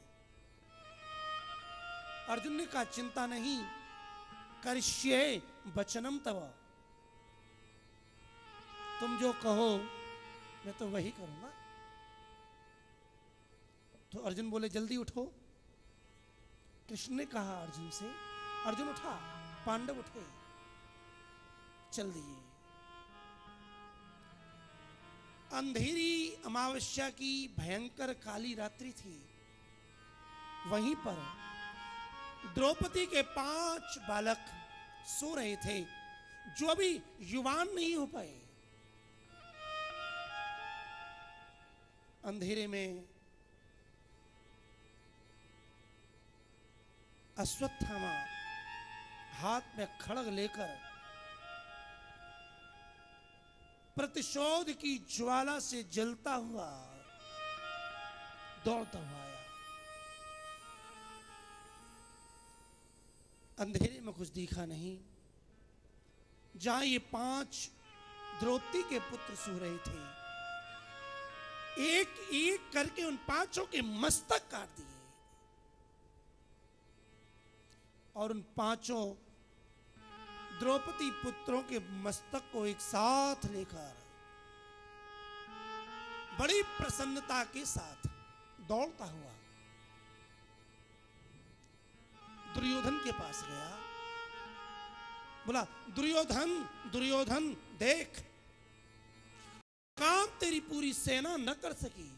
Speaker 2: अर्जुन ने कहा चिंता नहीं, करिष्ये वचनम तव, तुम जो कहो मैं तो वही करूंगा। तो अर्जुन बोले जल्दी उठो। कृष्ण ने कहा अर्जुन से, अर्जुन उठा, पांडव उठे, चल दिए। अंधेरी अमावस्या की भयंकर काली रात्रि थी। वहीं पर द्रौपदी के 5 बालक सो रहे थे जो अभी युवान नहीं हो पाए। अंधेरे में अश्वत्थामा हाथ में खड़ग लेकर प्रतिशोध की ज्वाला से जलता हुआ दौड़ता हुआ आया। अंधेरे में कुछ दिखा नहीं। जहां ये 5 द्रौपदी के पुत्र सो रहे थे, एक एक करके उन 5 के मस्तक काट दिए और उन 5 द्रौपदी पुत्रों के मस्तक को एक साथ लेकर बड़ी प्रसन्नता के साथ दौड़ता हुआ दुर्योधन के पास गया। बोला दुर्योधन, दुर्योधन देख, काम तेरी पूरी सेना न कर सकी।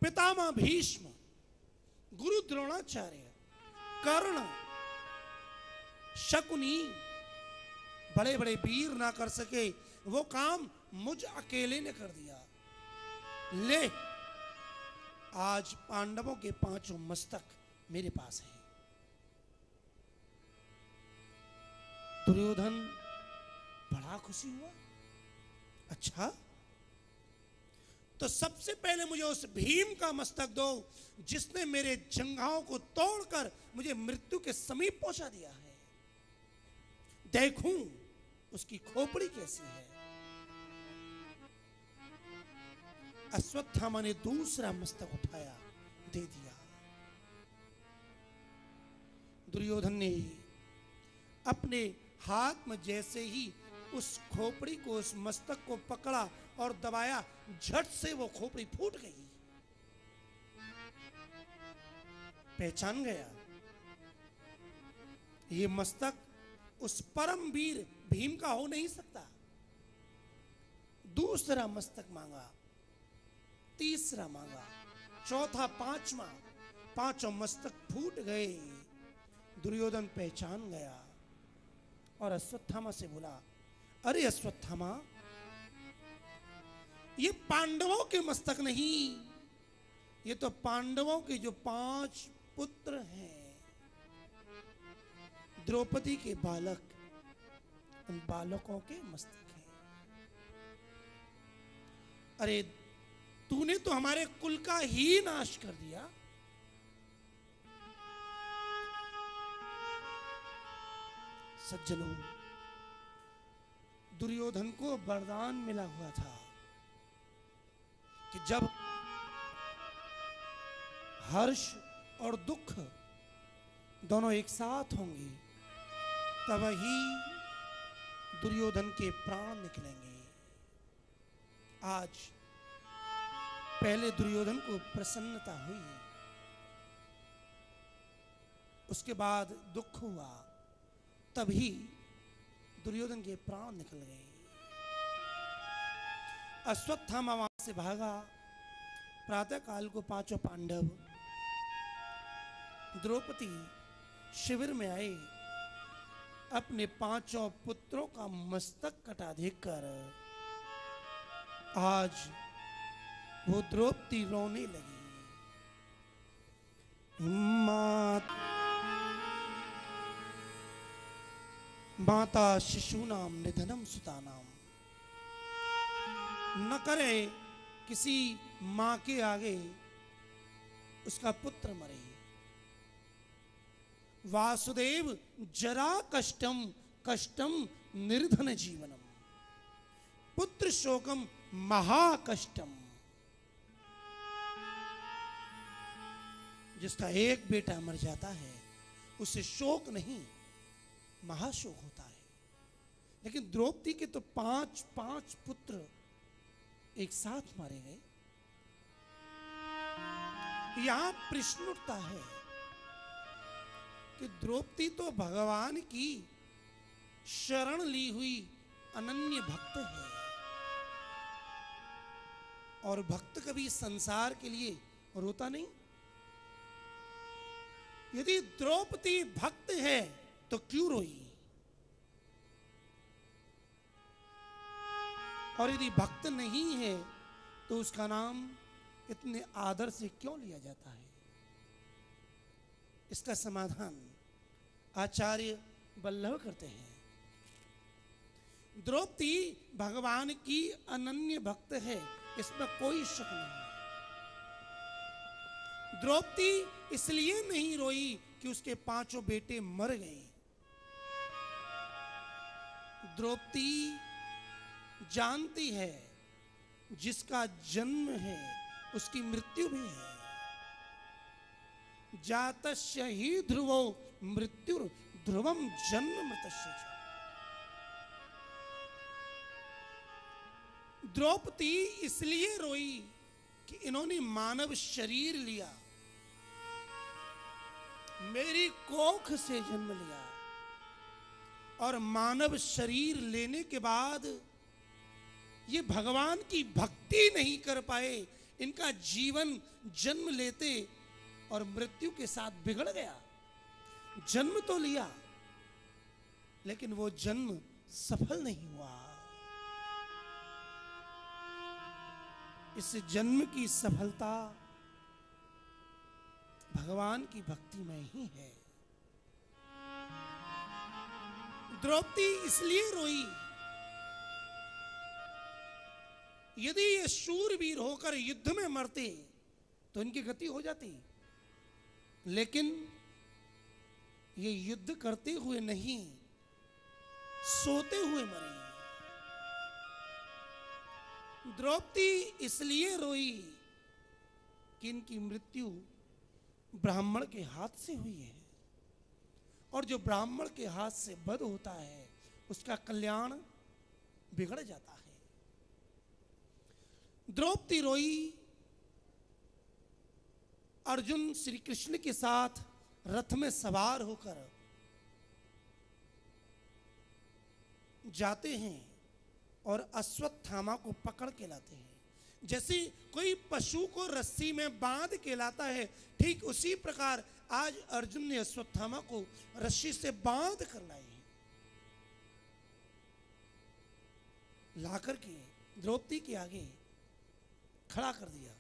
Speaker 2: पितामह भीष्म, गुरु द्रोणाचार्य, कर्ण, शकुनी, बड़े बड़े वीर ना कर सके, वो काम मुझ अकेले ने कर दिया। ले, आज पांडवों के 5 मस्तक मेरे पास है। दुर्योधन बड़ा खुशी हुआ। अच्छा, तो सबसे पहले मुझे उस भीम का मस्तक दो जिसने मेरे जंघाओं को तोड़कर मुझे मृत्यु के समीप पहुंचा दिया है। देखूं उसकी खोपड़ी कैसी है। अश्वत्थामा ने दूसरा मस्तक उठाया, दे दिया। दुर्योधन ने अपने हाथ में जैसे ही उस खोपड़ी को, उस मस्तक को पकड़ा और दबाया, झट से वो खोपड़ी फूट गई। पहचान गया ये मस्तक उस परम वीर भीम का हो नहीं सकता। दूसरा मस्तक मांगा, तीसरा मांगा, चौथा, 5वां, 5 मस्तक फूट गए। दुर्योधन पहचान गया और अश्वत्थामा से बोला, अरे अश्वत्थामा, ये पांडवों के मस्तक नहीं, ये तो पांडवों के जो 5 पुत्र हैं, द्रौपदी के बालक, उन बालकों के मस्तक हैं। अरे तूने तो हमारे कुल का ही नाश कर दिया। सज्जनों, दुर्योधन को वरदान मिला हुआ था कि जब हर्ष और दुख दोनों एक साथ होंगे तब ही दुर्योधन के प्राण निकलेंगे। आज पहले दुर्योधन को प्रसन्नता हुई, उसके बाद दुख हुआ, तभी दुर्योधन के प्राण निकल गए। अश्वत्थामा वहां से भागा। प्रातः काल को 5 पांडव द्रौपदी शिविर में आए। अपने 5 पुत्रों का मस्तक कटा देकर आज वो द्रौपदी रोने लगी। मात माता शिशूनाम निधनम सुतानाम। न करे किसी मां के आगे उसका पुत्र मरे। वासुदेव जरा कष्टम कष्टम निर्धन जीवनम, पुत्र शोकम महाकष्टम। जिसका एक बेटा मर जाता है उसे शोक नहीं महाशोक होता है। लेकिन द्रौपदी के तो 5 पुत्र एक साथ मारे गए। यहां प्रश्न उठता है कि द्रौपदी तो भगवान की शरण ली हुई अनन्य भक्त है, और भक्त कभी संसार के लिए रोता नहीं। यदि द्रौपदी भक्त है तो क्यों रोई, और यदि भक्त नहीं है तो उसका नाम इतने आदर से क्यों लिया जाता है? इसका समाधान आचार्य वल्लभ करते हैं। द्रौपदी भगवान की अनन्य भक्त है, इसमें कोई शक नहीं। द्रौपदी इसलिए नहीं रोई कि उसके 5 बेटे मर गए। द्रौपदी जानती है जिसका जन्म है उसकी मृत्यु भी है। जातस्य ही ध्रुवो मृत्यु ध्रुवम जन्म मृतस्य च। द्रौपदी इसलिए रोई कि इन्होंने मानव शरीर लिया, मेरी कोख से जन्म लिया, और मानव शरीर लेने के बाद ये भगवान की भक्ति नहीं कर पाए। इनका जीवन जन्म लेते और मृत्यु के साथ बिगड़ गया। जन्म तो लिया लेकिन वो जन्म सफल नहीं हुआ। इस जन्म की सफलता भगवान की भक्ति में ही है। द्रौपदी इसलिए रोई, यदि ये शूरवीर होकर युद्ध में मरते तो इनकी गति हो जाती, लेकिन ये युद्ध करते हुए नहीं, सोते हुए मरी। द्रौपदी इसलिए रोई कि इनकी मृत्यु ब्राह्मण के हाथ से हुई है, और जो ब्राह्मण के हाथ से वध होता है उसका कल्याण बिगड़ जाता है। द्रौपदी रोई अर्जुन श्री कृष्ण के साथ रथ में सवार होकर जाते हैं और अश्वत्थामा को पकड़ के लाते हैं। जैसे कोई पशु को रस्सी में बांध के लाता है, ठीक उसी प्रकार आज अर्जुन ने अश्वत्थामा को रस्सी से बांध कर लाए हैं। लाकर के द्रौपदी के आगे खड़ा कर दिया।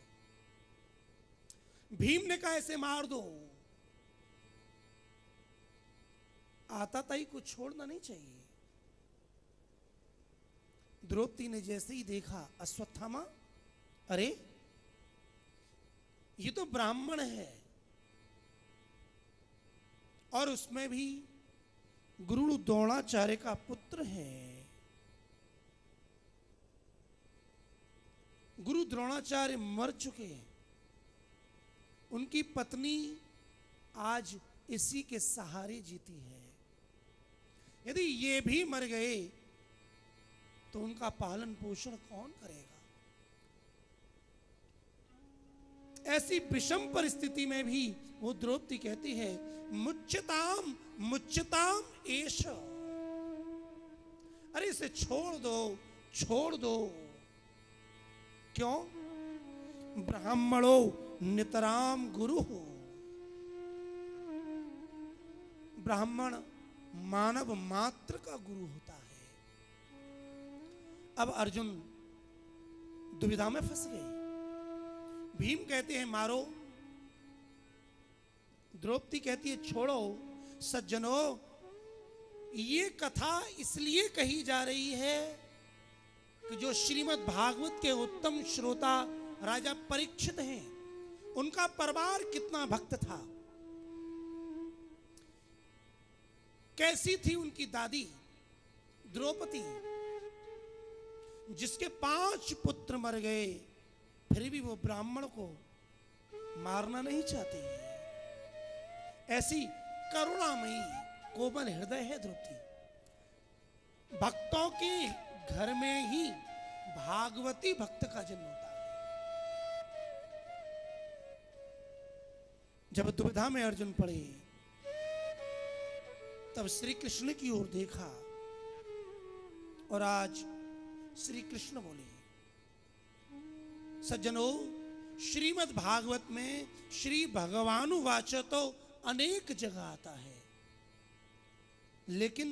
Speaker 2: भीम ने कहा ऐसे मार दो, आताताई को छोड़ना नहीं चाहिए। द्रौपदी ने जैसे ही देखा अश्वत्थामा, अरे ये तो ब्राह्मण है, और उसमें भी गुरु द्रोणाचार्य का पुत्र है। गुरु द्रोणाचार्य मर चुके हैं, उनकी पत्नी आज इसी के सहारे जीती है। यदि ये भी मर गए तो उनका पालन पोषण कौन करेगा? ऐसी विषम परिस्थिति में भी वो द्रौपदी कहती है मुच्यताम मुच्यताम एष, अरे इसे छोड़ दो, छोड़ दो। क्यों? ब्राह्मणो नितराम गुरु हो। ब्राह्मण मानव मात्र का गुरु होता है। अब अर्जुन दुविधा में फंस गए। भीम कहते हैं मारो, द्रौपदी कहती है छोड़ो। सज्जनों, ये कथा इसलिए कही जा रही है कि जो श्रीमद् भागवत के उत्तम श्रोता राजा परीक्षित हैं, उनका परिवार कितना भक्त था। कैसी थी उनकी दादी द्रौपदी, जिसके 5 पुत्र मर गए, फिर भी वो ब्राह्मण को मारना नहीं चाहती। ऐसी करुणामयी कोमल हृदय है द्रौपदी। भक्तों के घर में ही भागवती भक्त का जन्म होता है। जब दुविधा में अर्जुन पड़े, तब श्री कृष्ण की ओर देखा और आज श्री कृष्ण बोले, सज्जनों, श्रीमद् भागवत में श्री भगवानुवाच तो अनेक जगह आता है, लेकिन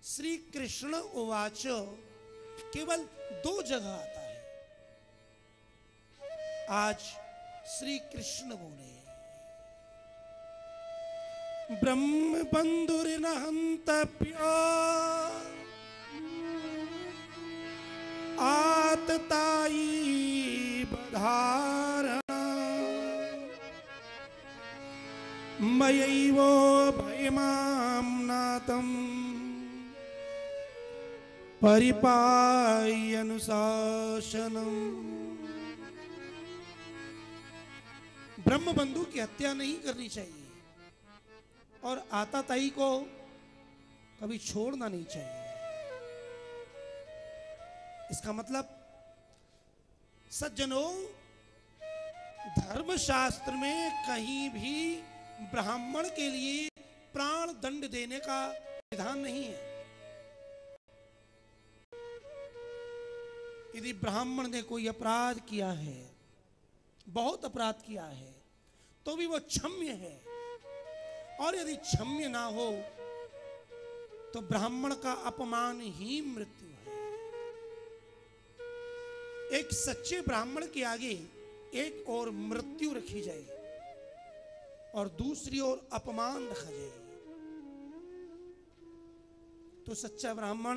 Speaker 2: श्री कृष्ण उवाच केवल 2 जगह आता है। आज श्री कृष्ण बोले, ब्रह्म बंधुर्न हन्तव्यो आततायी बधारणा मयैवो भयमां नातं परिपायनुशासनम्। ब्रह्म बंधु की हत्या नहीं करनी चाहिए और आताताई को कभी छोड़ना नहीं चाहिए। इसका मतलब सज्जनों, धर्मशास्त्र में कहीं भी ब्राह्मण के लिए प्राण दंड देने का विधान नहीं है। यदि ब्राह्मण ने कोई अपराध किया है, बहुत अपराध किया है, तो भी वो क्षम्य है। और यदि क्षम्य ना हो तो ब्राह्मण का अपमान ही मृत्यु है। एक सच्चे ब्राह्मण के आगे एक और मृत्यु रखी जाए और दूसरी ओर अपमान रखा जाए, तो सच्चा ब्राह्मण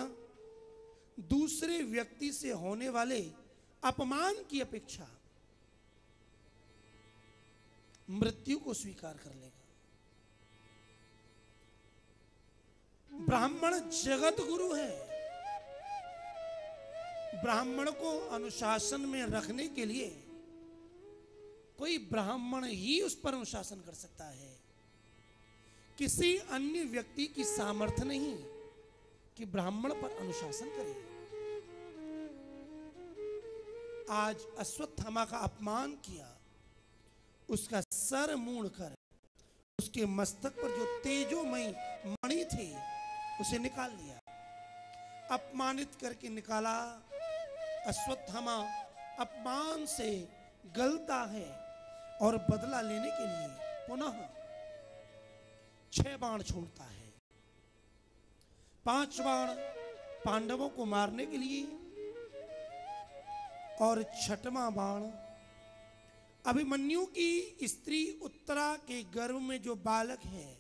Speaker 2: दूसरे व्यक्ति से होने वाले अपमान की अपेक्षा मृत्यु को स्वीकार कर लेगा। ब्राह्मण जगत गुरु है। ब्राह्मण को अनुशासन में रखने के लिए कोई ब्राह्मण ही उस पर अनुशासन कर सकता है। किसी अन्य व्यक्ति की सामर्थ्य नहीं कि ब्राह्मण पर अनुशासन करे। आज अश्वत्थामा का अपमान किया, उसका सर मूंड कर उसके मस्तक पर जो तेजोमयी मणि थी उसे निकाल लिया। अपमानित करके निकाला। अश्वत्थामा अपमान से गलता है और बदला लेने के लिए पुनः 6 बाण छोड़ता है। 5 बाण पांडवों को मारने के लिए और 6वां बाण अभिमन्यु की स्त्री उत्तरा के गर्भ में जो बालक है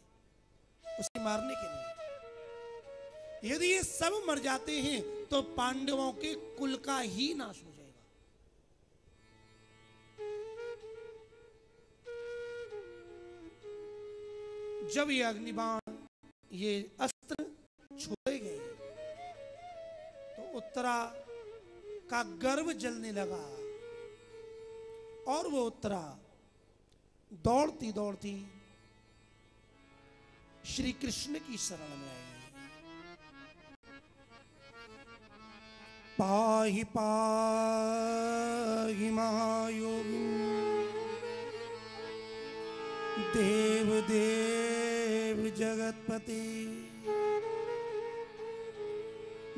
Speaker 2: उसे मारने के लिए। यदि ये सब मर जाते हैं तो पांडवों के कुल का ही नाश हो जाएगा। जब ये अग्निबाण, ये अस्त्र छोड़े गए तो उत्तरा का गर्भ जलने लगा और वो उत्तरा दौड़ती दौड़ती श्री कृष्ण की शरण में आई। पाहि पाहि महायोगी देव देव जगतपति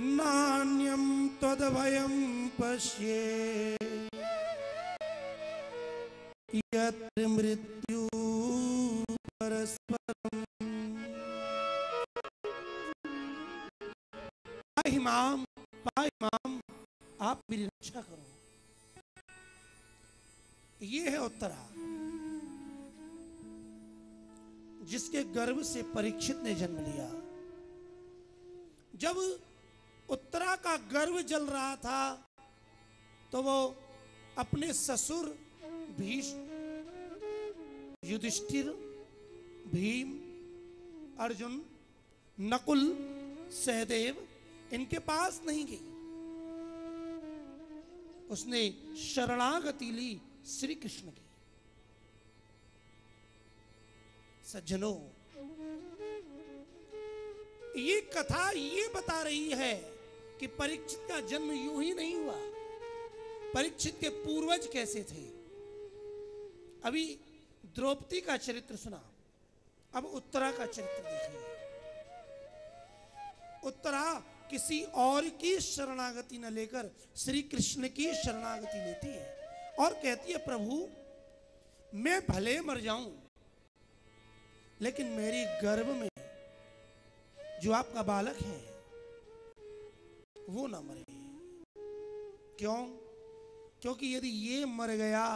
Speaker 2: नान्यं त्वदभयं पश्ये यत्र मृत्यु परस्परम्। पाहि मां, पाहि मां, आप मेरी रक्षा करो। ये है उत्तरा, जिसके गर्भ से परीक्षित ने जन्म लिया। जब उत्तरा का गर्भ जल रहा था तो वो अपने ससुर भीष्म, युधिष्ठिर, भीम, अर्जुन, नकुल, सहदेव इनके पास नहीं गई। उसने शरणागति ली श्री कृष्ण की। सज्जनों, ये कथा ये बता रही है कि परीक्षित का जन्म यूं ही नहीं हुआ। परीक्षित के पूर्वज कैसे थे। अभी द्रौपदी का चरित्र सुना, अब उत्तरा का चरित्र देखिए। उत्तरा किसी और की शरणागति न लेकर श्री कृष्ण की शरणागति लेती है और कहती है, प्रभु मैं भले मर जाऊं लेकिन मेरी गर्भ में जो आपका बालक है वो ना मरे। क्यों? क्योंकि यदि ये मर गया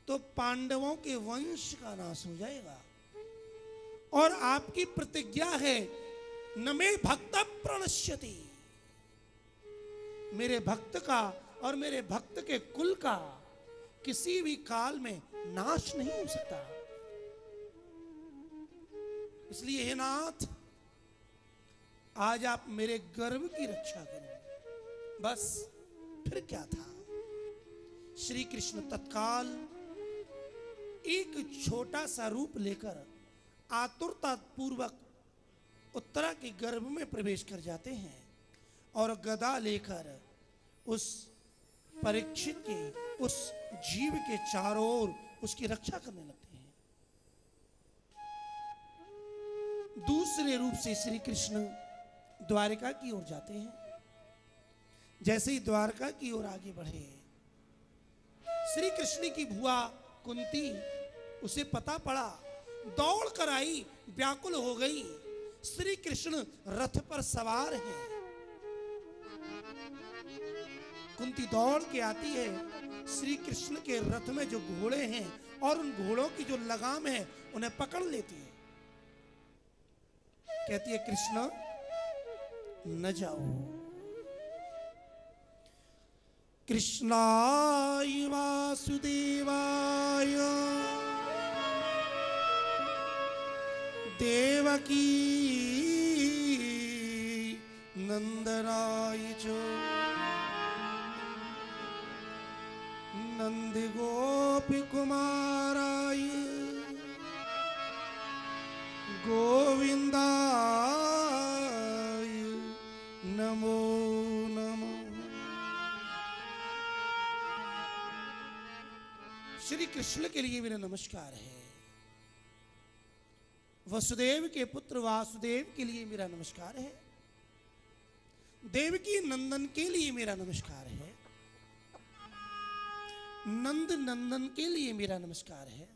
Speaker 2: तो पांडवों के वंश का नाश हो जाएगा और आपकी प्रतिज्ञा है, न मे भक्त प्रणश्यति, मेरे भक्त का और मेरे भक्त के कुल का किसी भी काल में नाश नहीं हो सकता। इसलिए हे नाथ, आज आप मेरे गर्भ की रक्षा करो। बस फिर क्या था। श्री कृष्ण तत्काल एक छोटा सा रूप लेकर आतुरता पूर्वक उत्तरा के गर्भ में प्रवेश कर जाते हैं और गदा लेकर उस परीक्षित के, उस जीव के चारों ओर उसकी रक्षा करने लगते हैं। दूसरे रूप से श्री कृष्ण द्वारिका की ओर जाते हैं। जैसे ही द्वारका की ओर आगे बढ़े, श्री कृष्ण की भुआ कुंती, उसे पता पड़ा, दौड़ कर आई, व्याकुल हो गई। श्री कृष्ण रथ पर सवार हैं। कुंती दौड़ के आती है, श्री कृष्ण के रथ में जो घोड़े हैं और उन घोड़ों की जो लगाम है उन्हें पकड़ लेती है। कहती है, कृष्ण न जाओ। कृष्णाय वासुदेवाय देवकी नंदनाय च नंद गोपी कुमाराय गोविंदाय नमो नमः। श्री कृष्ण के लिए मेरा नमस्कार है। वसुदेव के पुत्र वासुदेव के लिए मेरा नमस्कार है। देवकी नंदन के लिए मेरा नमस्कार है। नंद नंदन के लिए मेरा नमस्कार है।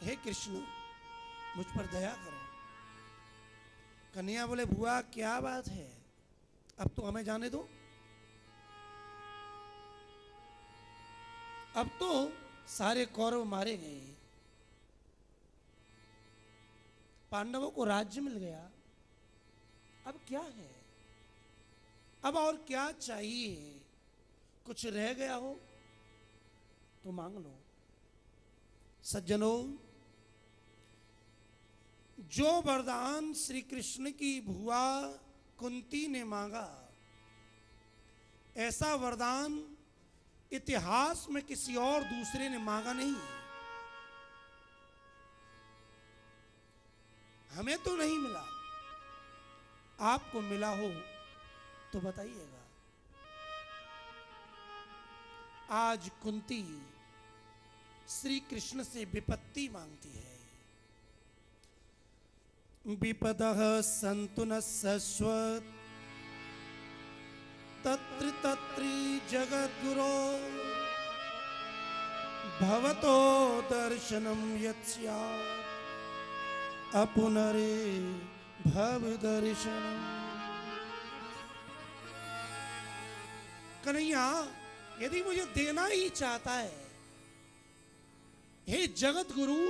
Speaker 2: हे कृष्ण, मुझ पर दया करो। कन्हैया बोले, बुआ क्या बात है, अब तो हमें जाने दो। अब तो सारे कौरव मारे गए, पांडवों को राज्य मिल गया, अब क्या है, अब और क्या चाहिए? कुछ रह गया हो तो मांग लो। सज्जनों, जो वरदान श्री कृष्ण की भुआ कुंती ने मांगा, ऐसा वरदान इतिहास में किसी और दूसरे ने मांगा नहीं। हमें तो नहीं मिला, आपको मिला हो तो बताइएगा। आज कुंती श्री कृष्ण से विपत्ति मांगती है। विपदः सन्तु न शश्वत् तत्र तत्र जगद्गुरो भवतो दर्शनं यत्स्यात् अपुनरे भव दर्शनम्। कन्हैया, यदि मुझे देना ही चाहता है, हे जगत गुरु,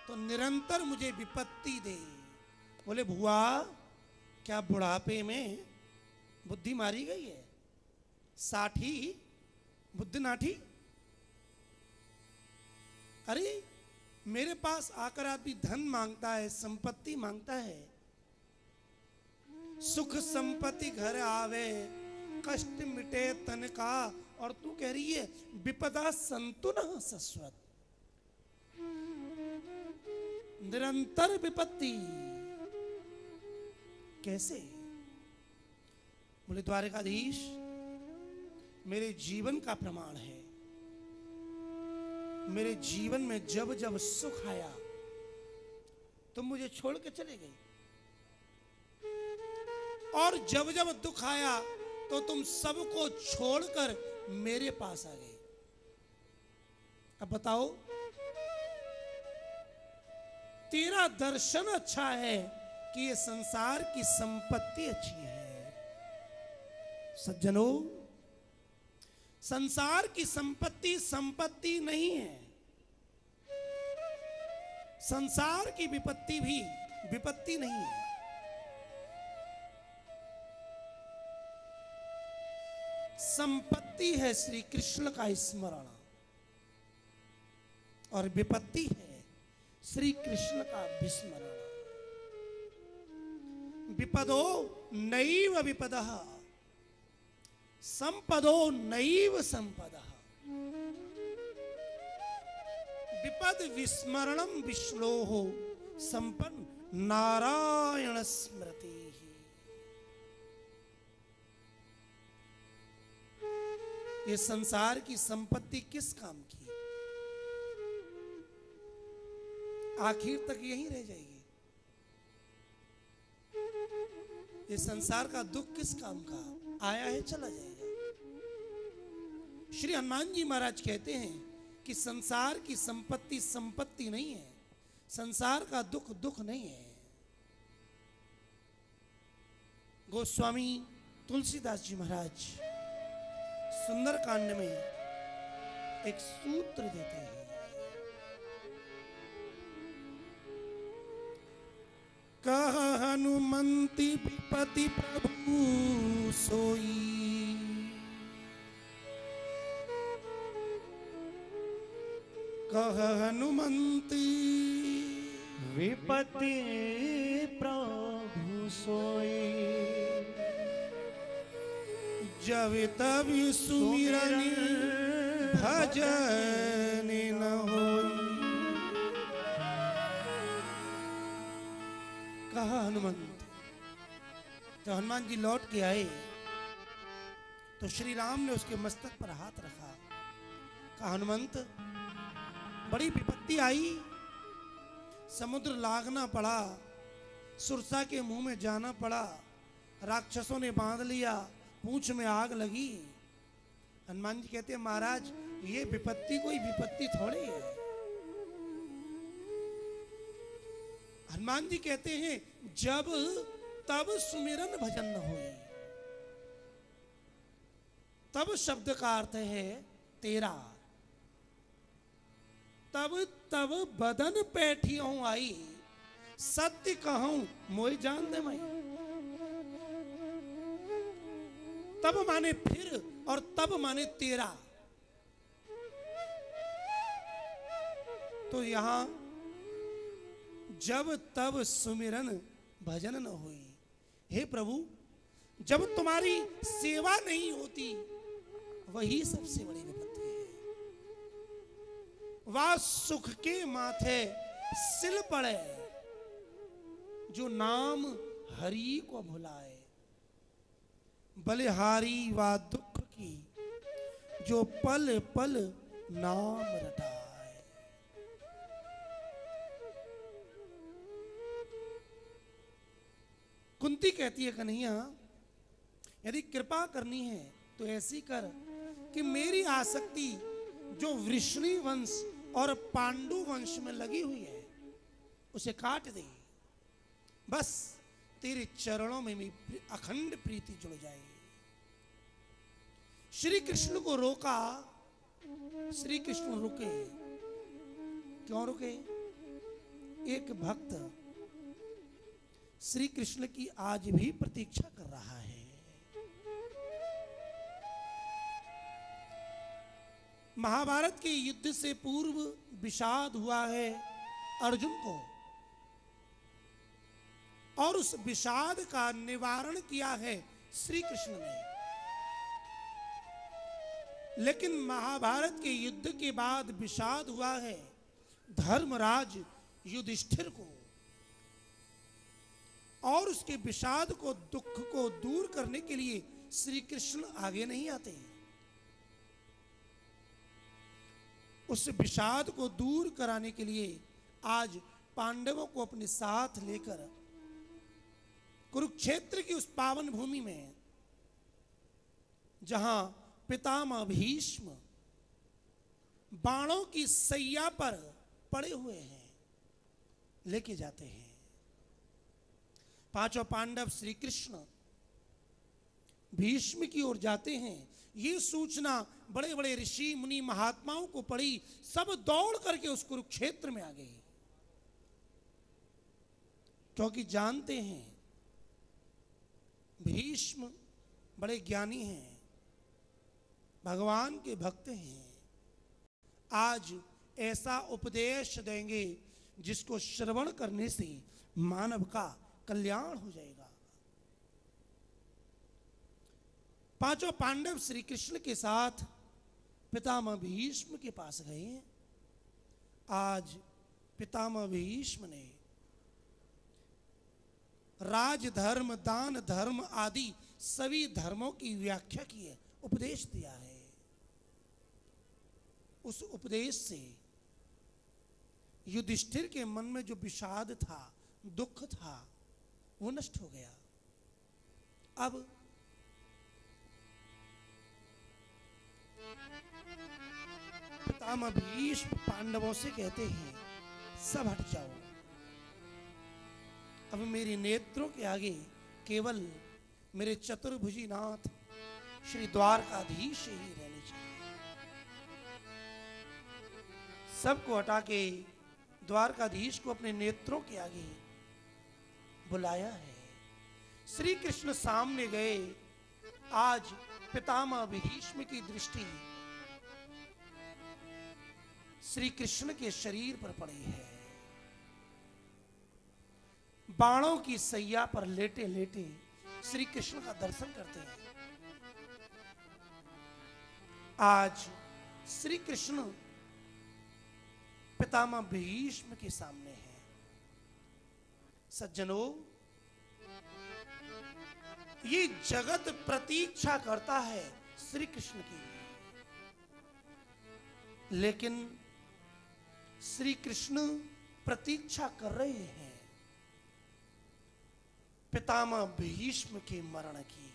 Speaker 2: तो निरंतर मुझे विपत्ति दे। बोले भुआ, क्या बुढ़ापे में बुद्धि मारी गई है? साठी बुद्धि नाठी। अरे मेरे पास आकर आदमी धन मांगता है, संपत्ति मांगता है, सुख संपत्ति घर आवे, कष्ट मिटे तन का, और तू कह रही है विपदा संतुन सस्वत। निरंतर विपत्ति कैसे? बोले द्वारकाधीश, मेरे जीवन का प्रमाण है। मेरे जीवन में जब जब सुख आया तुम मुझे छोड़ के चले गई, और जब जब दुख आया तो तुम सबको छोड़कर मेरे पास आ गए। अब बताओ, तेरा दर्शन अच्छा है कि ये संसार की संपत्ति अच्छी है? सज्जनों, संसार की संपत्ति संपत्ति नहीं है। संसार की विपत्ति भी विपत्ति नहीं है। संपत्ति है श्री कृष्ण का स्मरण, और विपत्ति है श्री कृष्ण का विस्मरण। विपदो नैव विपदः, संपदो नैव संपदः। विपद विस्मरणम विश्लोह संपन्न नारायण स्मृति। ये संसार की संपत्ति किस काम की? आखिर तक यहीं रह जाएगी। ये संसार का दुख किस काम का? आया है चला जाएगा। श्री हनुमान जी महाराज कहते हैं कि संसार की संपत्ति संपत्ति नहीं है, संसार का दुख दुख नहीं है। गोस्वामी तुलसीदास जी महाराज सुंदरकांड में एक सूत्र देते हैं। कह हनुमंति विपति प्रभु सोई, कह हनुमंति
Speaker 1: विपति प्रभु सोई,
Speaker 2: जब तब सुमिरन भजन न होई। कहा हनुमंत। जब हनुमान जी लौट के आए तो श्री राम ने उसके मस्तक पर हाथ रखा। कहा हनुमंत, बड़ी विपत्ति आई, समुद्र लागना पड़ा, सुरसा के मुंह में जाना पड़ा, राक्षसों ने बांध लिया, पूंछ में आग लगी। हनुमान जी कहते हैं महाराज, ये विपत्ति कोई विपत्ति थोड़ी है। हनुमान जी कहते हैं जब तब सुमिरन भजन न होए। तब शब्द का अर्थ है तेरा। तब तब बदन पैठियों आई, सत्य कहूं मोय जान दे मई। तब माने फिर, और तब माने तेरा। तो यहां जब तब सुमिरन भजन न हुई। हे प्रभु, जब तुम्हारी सेवा नहीं होती वही सबसे बड़ी विपत्ति है। वह सुख के माथे सिल पड़े जो नाम हरि को भुलाए। बलिहारी व दुख की जो पल पल नाम रटाए। कुंती कहती है कन्हैया, यदि कृपा करनी है तो ऐसी कर कि मेरी आसक्ति जो वृष्णि वंश और पांडु वंश में लगी हुई है उसे काट दे। बस तेरे चरणों में भी अखंड प्रीति जुड़ जाएगी। श्री कृष्ण को रोका, श्री कृष्ण रुके। क्यों रुके? एक भक्त श्री कृष्ण की आज भी प्रतीक्षा कर रहा है। महाभारत के युद्ध से पूर्व विषाद हुआ है अर्जुन को, और उस विषाद का निवारण किया है श्री कृष्ण ने। लेकिन महाभारत के युद्ध के बाद विषाद हुआ है धर्मराज युधिष्ठिर को, और उसके विषाद को, दुख को दूर करने के लिए श्री कृष्ण आगे नहीं आते। उस विषाद को दूर कराने के लिए आज पांडवों को अपने साथ लेकर कुरुक्षेत्र की उस पावन भूमि में, जहां पितामह भीष्म बाणों की सैया पर पड़े हुए हैं, लेके जाते हैं। पांचों पांडव श्री कृष्ण भीष्म की ओर जाते हैं। ये सूचना बड़े बड़े ऋषि मुनि महात्माओं को पड़ी, सब दौड़ करके उस कुरुक्षेत्र में आ गए, क्योंकि जानते हैं भीष्म बड़े ज्ञानी हैं, भगवान के भक्त हैं। आज ऐसा उपदेश देंगे जिसको श्रवण करने से मानव का कल्याण हो जाएगा। पांचों पांडव श्री कृष्ण के साथ पितामह भीष्म के पास गए। आज पितामह भीष्म ने राजधर्म, दान धर्म आदि सभी धर्मों की व्याख्या की है, उपदेश दिया है। उस उपदेश से युधिष्ठिर के मन में जो विषाद था, दुख था, वो नष्ट हो गया। अब पितामह भीष्म पांडवों से कहते हैं, सब हट जाओ, अब मेरे नेत्रों के आगे केवल मेरे चतुर्भुजी नाथ श्री द्वारकाधीश ही रहने चाहिए। सबको हटा के द्वारकाधीश को अपने नेत्रों के आगे बुलाया है। श्री कृष्ण सामने गए। आज पितामह भीष्म की दृष्टि श्री कृष्ण के शरीर पर पड़ी है। बाणों की सैया पर लेटे लेटे श्री कृष्ण का दर्शन करते हैं। आज श्री कृष्ण पितामह भीष्म के सामने है। सज्जनों, ये जगत प्रतीक्षा करता है श्री कृष्ण की, लेकिन श्री कृष्ण प्रतीक्षा कर रहे हैं पितामह भीष्म के मरण की।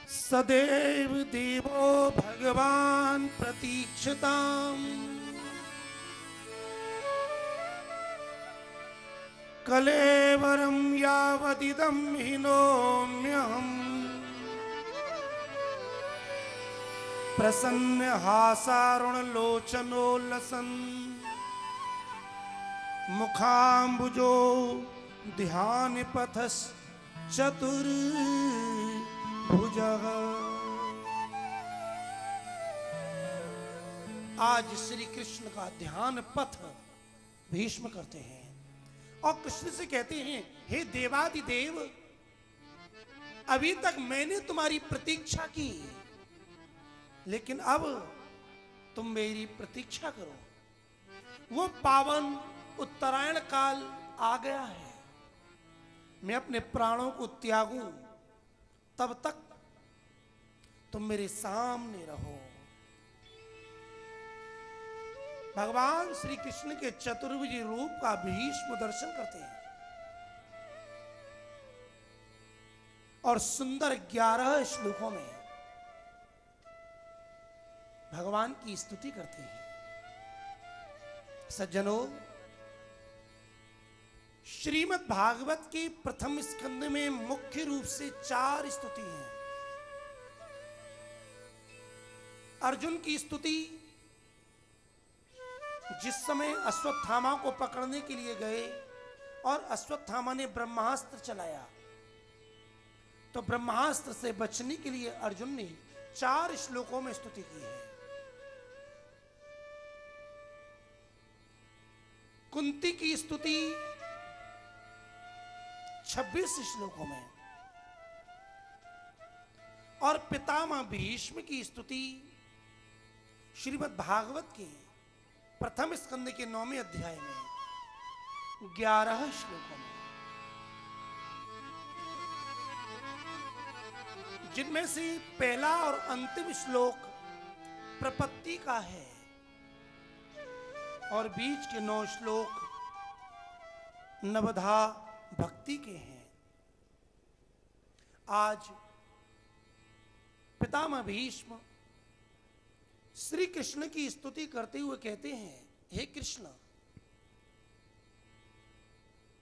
Speaker 2: सदैव देवो भगवान प्रतीक्षताम् कलेवरं यावदिदं हिनोम्यहम् प्रसन्न हासारुण लोचनो लसन् मुखाम्बुजो ध्यान पथस चतुर्भुजः। आज श्री कृष्ण का ध्यान पथ भीष्म करते हैं और कृष्ण से कहते हैं, हे देवादिदेव, अभी तक मैंने तुम्हारी प्रतीक्षा की, लेकिन अब तुम मेरी प्रतीक्षा करो। वो पावन उत्तरायण काल आ गया है, मैं अपने प्राणों को त्यागूं, तब तक तुम मेरे सामने रहो। भगवान श्री कृष्ण के चतुर्भुजी रूप का भीष्म दर्शन करते हैं और सुंदर 11 श्लोकों में भगवान की स्तुति करते हैं। सज्जनों, श्रीमद् भागवत के प्रथम स्कंद में मुख्य रूप से 4 स्तुति हैं। अर्जुन की स्तुति जिस समय अश्वत्थामा को पकड़ने के लिए गए और अश्वत्थामा ने ब्रह्मास्त्र चलाया, तो ब्रह्मास्त्र से बचने के लिए अर्जुन ने 4 श्लोकों में स्तुति की है। कुंती की स्तुति 26 श्लोकों में और पितामह भीष्म की स्तुति श्रीमद् भागवत के प्रथम स्कंद के 9वें अध्याय में 11 श्लोकों में, जिनमें से पहला और अंतिम श्लोक प्रपत्ति का है और बीच के 9 श्लोक नवधा भक्ति के हैं। आज पितामह भीष्म श्री कृष्ण की स्तुति करते हुए कहते हैं, हे कृष्ण,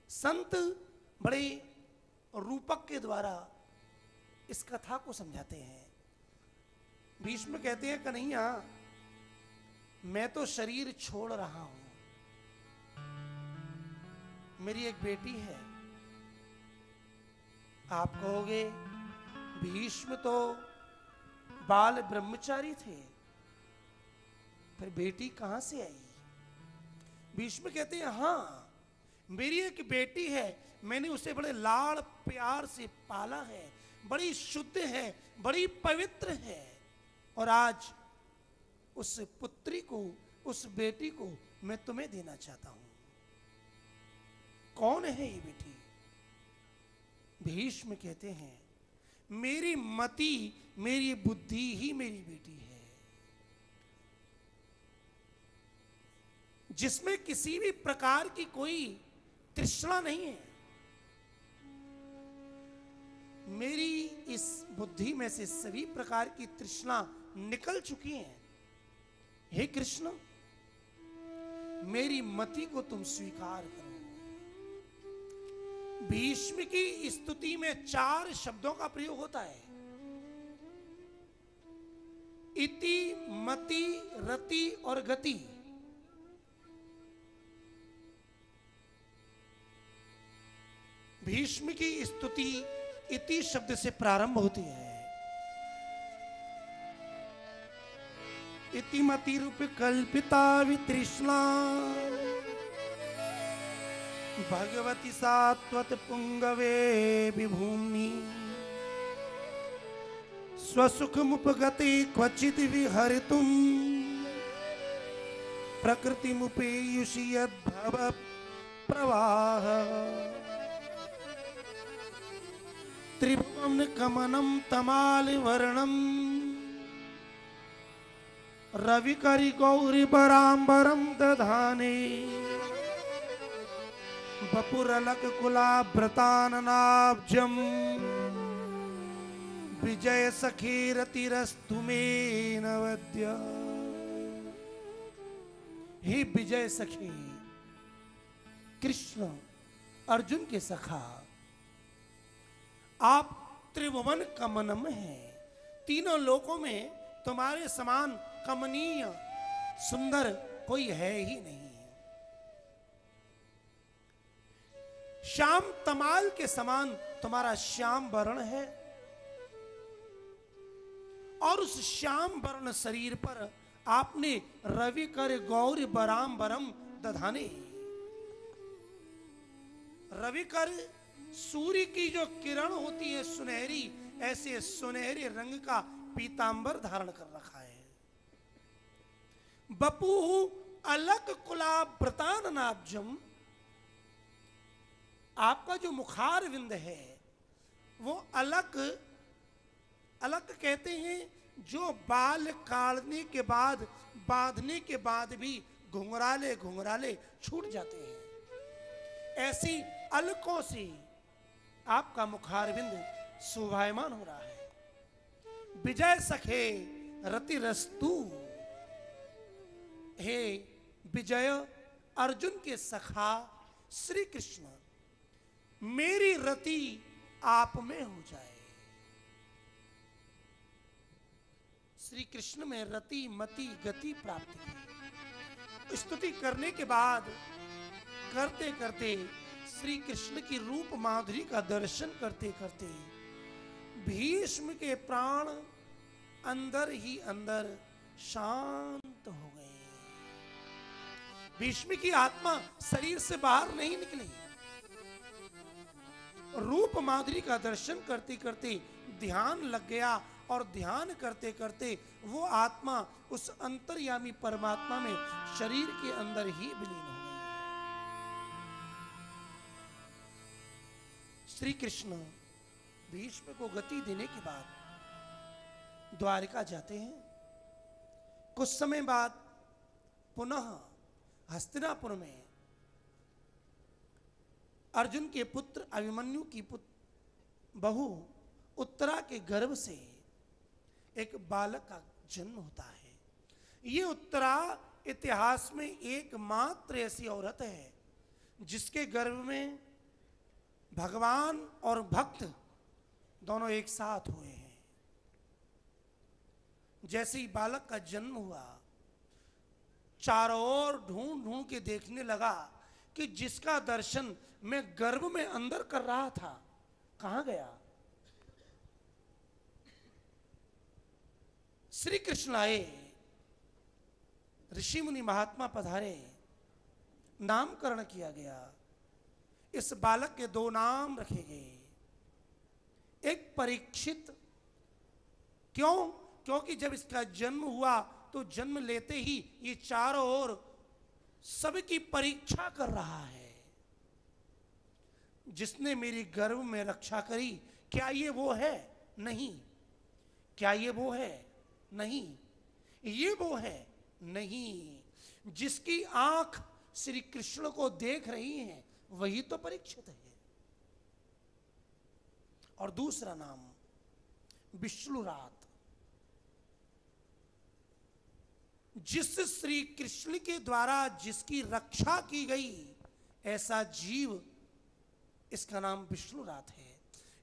Speaker 2: संत बड़े रूपक के द्वारा इस कथा को समझाते हैं। भीष्म कहते हैं, कन्हैया, मैं तो शरीर छोड़ रहा हूं, मेरी एक बेटी है। आप कहोगे भीष्म तो बाल ब्रह्मचारी थे, फिर बेटी कहां से आई? भीष्म कहते हैं, हाँ, मेरी एक बेटी है, मैंने उसे बड़े लाड़ प्यार से पाला है, बड़ी शुद्ध है, बड़ी पवित्र है, और आज उस पुत्री को, उस बेटी को मैं तुम्हें देना चाहता हूं। कौन है ये बेटी? भीष्म कहते हैं, मेरी मति, मेरी बुद्धि ही मेरी बेटी है, जिसमें किसी भी प्रकार की कोई तृष्णा नहीं है। मेरी इस बुद्धि में से सभी प्रकार की तृष्णा निकल चुकी है। हे कृष्ण, मेरी मति को तुम स्वीकार करो। भीष्म की स्तुति में 4 शब्दों का प्रयोग होता है, इति, मति, रति और गति। भीष्म की स्तुति इति शब्द से प्रारंभ होती है। इति मति रूप कल्पिता वितृष्णा भगवती सात्वत पुंगवे विभूमि स्वसुखमुपगते क्वचित विहरितुम प्रकृतिमुपेयुषि यद्भव प्रवाह त्रिभुवन कमनम तमालिवर्णम रविकरि गौरी बरांबरम दधाने बपुरलक कुलाभ्रताननाब्जम विजय सखीरतिरस्तु मे नवद्य। हे विजय सखी, कृष्ण अर्जुन के सखा, आप त्रिभुवन कमनम हैं, तीनों लोकों में तुम्हारे समान कमनीय सुंदर कोई है ही नहीं। श्याम तमाल के समान तुम्हारा श्याम वर्ण है, और उस श्याम वर्ण शरीर पर आपने रवि कर गौरी बरांबरम दधाने। रवि कर सूर्य की जो किरण होती है सुनहरी, ऐसे सुनहरे रंग का पीतांबर धारण कर रखा है। बपू अलक कुलाभ्रतान नाब्जम, आपका जो मुखार विंद है वो अलक, अलक कहते हैं जो बाल काटने के बाद, बांधने के बाद भी घुंघराले घुंघराले छूट जाते हैं, ऐसी अलकों से आपका मुखारविंद शोभायमान हो रहा है। विजय सखे रतिरस्तु, हे विजय अर्जुन के सखा श्री कृष्ण, मेरी रति आप में हो जाए। श्री कृष्ण में रति मति गति प्राप्ति है। स्तुति करने के बाद करते करते श्री कृष्ण की रूप माधुरी का दर्शन करते करते भीष्म के प्राण अंदर ही अंदर शांत हो गए। भीष्म की आत्मा शरीर से बाहर नहीं निकली। रूप माधुरी का दर्शन करते करते ध्यान लग गया और ध्यान करते करते वो आत्मा उस अंतर्यामी परमात्मा में शरीर के अंदर ही विलीन हो गई। श्री कृष्ण भीष्म को गति देने के बाद द्वारका जाते हैं। कुछ समय बाद पुनः हस्तिनापुर में अर्जुन के पुत्र अभिमन्यु की बहू उत्तरा के गर्भ से एक बालक का जन्म होता है। ये उत्तरा इतिहास में एकमात्र ऐसी औरत है जिसके गर्भ में भगवान और भक्त दोनों एक साथ हुए हैं। जैसे ही बालक का जन्म हुआ, चारों ओर ढूंढ ढूंढ के देखने लगा कि जिसका दर्शन मैं गर्भ में अंदर कर रहा था कहां गया। श्री कृष्ण आए, ऋषि मुनि महात्मा पधारे, नामकरण किया गया। इस बालक के दो नाम रखे गए, एक परीक्षित। क्यों? क्योंकि जब इसका जन्म हुआ तो जन्म लेते ही ये चारों ओर सबकी परीक्षा कर रहा है। जिसने मेरी गर्भ में रक्षा करी, क्या ये वो है? नहीं। क्या ये वो है? नहीं। ये वो है? नहीं। जिसकी आंख श्री कृष्ण को देख रही है वही तो परीक्षित है। और दूसरा नाम विष्णुरात। जिस श्री कृष्ण के द्वारा जिसकी रक्षा की गई ऐसा जीव, इसका नाम विष्णुरात है।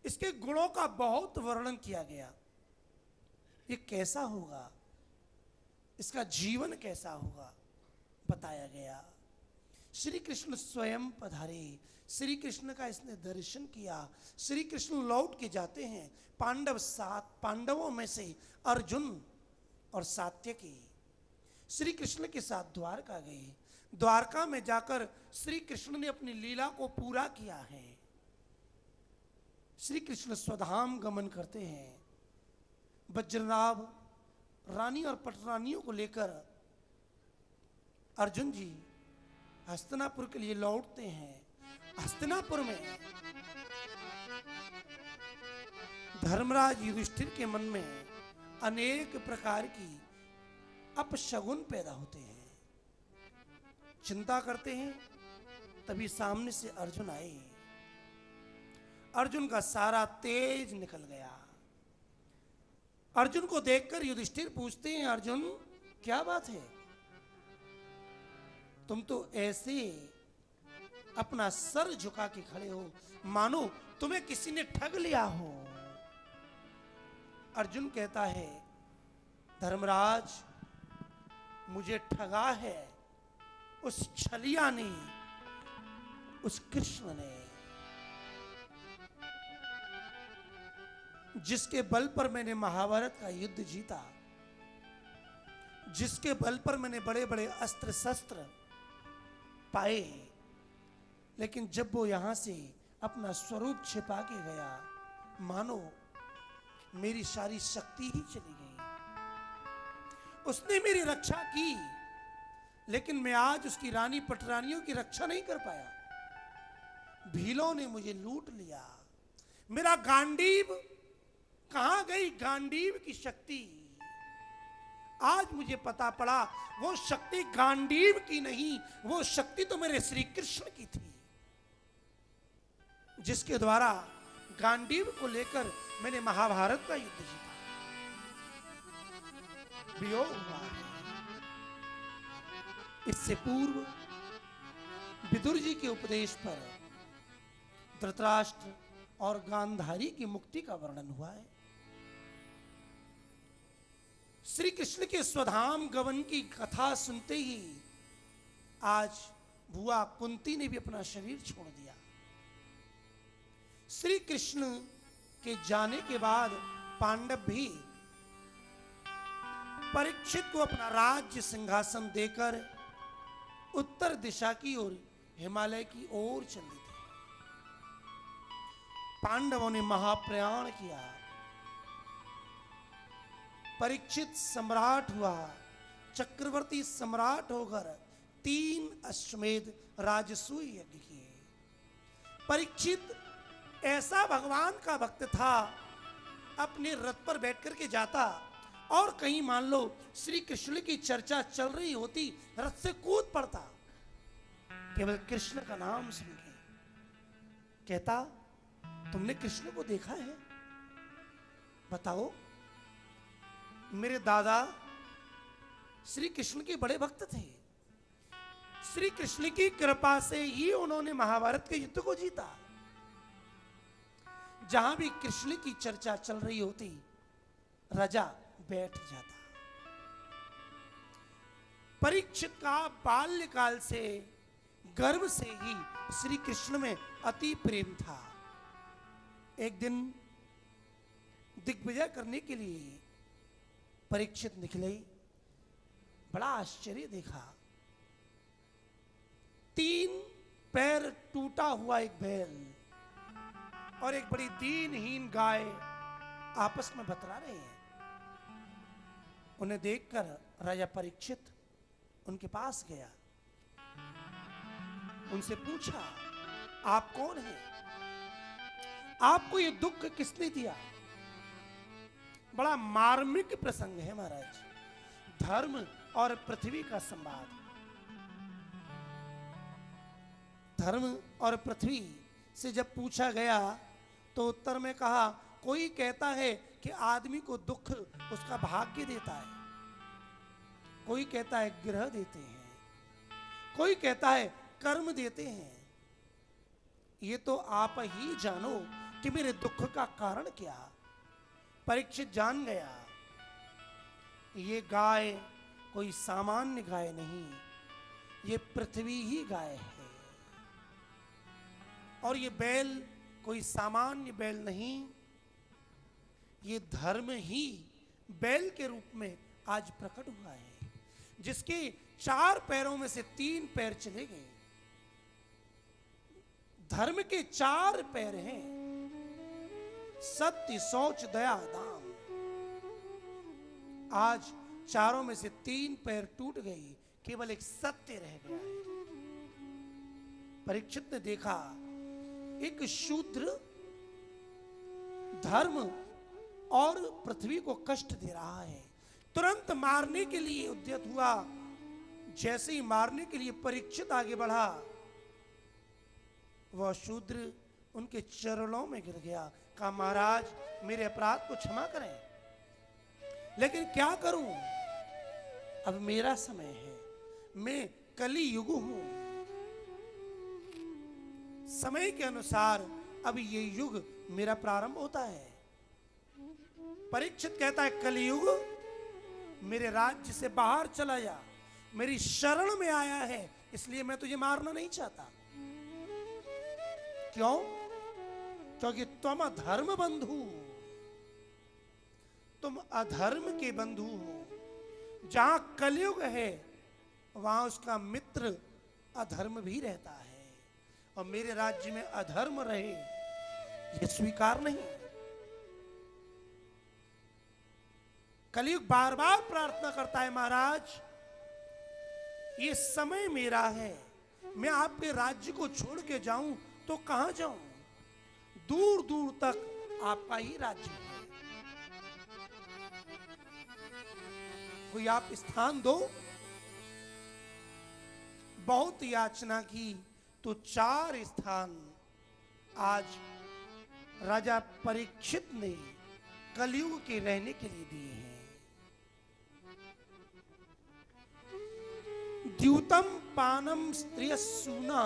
Speaker 2: इसके गुणों का बहुत वर्णन किया गया। ये कैसा होगा, इसका जीवन कैसा होगा बताया गया। श्री कृष्ण स्वयं पधारे, श्री कृष्ण का इसने दर्शन किया। श्री कृष्ण लौट के जाते हैं। पांडवों में से अर्जुन और सात्यकी श्री कृष्ण के साथ द्वारका गए। द्वारका में जाकर श्री कृष्ण ने अपनी लीला को पूरा किया है। श्री कृष्ण स्वधाम गमन करते हैं। वज्रनाभ रानी और पटरानियों को लेकर अर्जुन जी हस्तिनापुर के लिए लौटते हैं। हस्तिनापुर में धर्मराज युधिष्ठिर के मन में अनेक प्रकार की अपशगुन पैदा होते हैं। चिंता करते हैं। तभी सामने से अर्जुन आए। अर्जुन का सारा तेज निकल गया। अर्जुन को देखकर युधिष्ठिर पूछते हैं, अर्जुन क्या बात है? तुम तो ऐसे अपना सर झुका के खड़े हो मानो तुम्हें किसी ने ठग लिया हो। अर्जुन कहता है, धर्मराज मुझे ठगा है उस छलिया ने, उस कृष्ण ने, जिसके बल पर मैंने महाभारत का युद्ध जीता, जिसके बल पर मैंने बड़े बड़े अस्त्र शस्त्र पाए। लेकिन जब वो यहां से अपना स्वरूप छिपा के गया, मानो मेरी सारी शक्ति ही चली गई। उसने मेरी रक्षा की, लेकिन मैं आज उसकी रानी पटरानियों की रक्षा नहीं कर पाया। भीलों ने मुझे लूट लिया। मेरा गांडीव कहां गई? गांडीव की शक्ति आज मुझे पता पड़ा, वो शक्ति गांडीव की नहीं, वो शक्ति तो मेरे श्री कृष्ण की थी, जिसके द्वारा गांडीव को लेकर मैंने महाभारत का युद्ध जीता। वियोग हुआ है। इससे पूर्व विदुर जी के उपदेश पर धृतराष्ट्र और गांधारी की मुक्ति का वर्णन हुआ है। श्री कृष्ण के स्वधाम गमन की कथा सुनते ही आज बुआ कुंती ने भी अपना शरीर छोड़ दिया। श्री कृष्ण के जाने के बाद पांडव भी परीक्षित को अपना राज्य सिंहासन देकर उत्तर दिशा की ओर, हिमालय की ओर चले थे। पांडवों ने महाप्रयाण किया। परीक्षित सम्राट हुआ, चक्रवर्ती सम्राट होकर 3 अश्वमेध राजसूय यज्ञ किए। परीक्षित ऐसा भगवान का भक्त था, अपने रथ पर बैठ करके जाता और कहीं मान लो श्री कृष्ण की चर्चा चल रही होती, रथ से कूद पड़ता, केवल कृष्ण का नाम सुन के। कहता, तुमने कृष्ण को देखा है? बताओ। मेरे दादा श्री कृष्ण के बड़े भक्त थे। श्री कृष्ण की कृपा से ही उन्होंने महाभारत के युद्ध को जीता। जहां भी कृष्ण की चर्चा चल रही होती, राजा बैठ जाता। परीक्षित का बाल्यकाल से, गर्भ से ही श्री कृष्ण में अति प्रेम था। एक दिन दिग्विजय करने के लिए परीक्षित निकले। बड़ा आश्चर्य देखा, 3 पैर टूटा हुआ एक बैल और एक बड़ी दीनहीन गाय आपस में बतरा रहे हैं। उन्हें देखकर राजा परीक्षित उनके पास गया, उनसे पूछा, आप कौन हैं? आपको ये दुख किसने दिया? बड़ा मार्मिक प्रसंग है महाराज, धर्म और पृथ्वी का संवाद। धर्म और पृथ्वी से जब पूछा गया तो उत्तर में कहा, कोई कहता है कि आदमी को दुख उसका भाग्य देता है, कोई कहता है ग्रह देते हैं, कोई कहता है कर्म देते हैं। ये तो आप ही जानो कि मेरे दुख का कारण क्या। परीक्षित जान गया, ये गाय कोई सामान्य गाय नहीं, ये पृथ्वी ही गाय है, और ये बैल कोई सामान्य बैल नहीं, ये धर्म ही बैल के रूप में आज प्रकट हुआ है, जिसके 4 पैरों में से 3 पैर चले गए। धर्म के 4 पैर हैं, सत्य, शौच, दया, दाम। आज 4 में से 3 पैर टूट गई, केवल एक सत्य रह गया है। परीक्षित ने देखा, एक शूद्र धर्म और पृथ्वी को कष्ट दे रहा है। तुरंत मारने के लिए उद्यत हुआ। जैसे ही मारने के लिए परीक्षित आगे बढ़ा, वह शूद्र उनके चरणों में गिर गया। कहा, महाराज मेरे अपराध को क्षमा करें, लेकिन क्या करूं, अब मेरा समय है, मैं कली युग हूं, समय के अनुसार अब ये युग मेरा प्रारंभ होता है। परीक्षित कहता है, कलियुग मेरे राज्य से बाहर चला जा, मेरी शरण में आया है, इसलिए मैं तुझे मारना नहीं चाहता। क्यों? क्योंकि तुम अधर्म बंधु, तुम अधर्म के बंधु हो। जहां कलयुग है वहां उसका मित्र अधर्म भी रहता है, और मेरे राज्य में अधर्म रहे यह स्वीकार नहीं। कलयुग बार बार प्रार्थना करता है, महाराज ये समय मेरा है, मैं आपके राज्य को छोड़ के जाऊं तो कहां जाऊं, दूर दूर तक आपका ही राज्य है, कोई आप स्थान दो। बहुत याचना की तो 4 स्थान आज राजा परीक्षित ने कलयुग के रहने के लिए दिए हैं। द्यूतम पानम स्त्रिय सूना,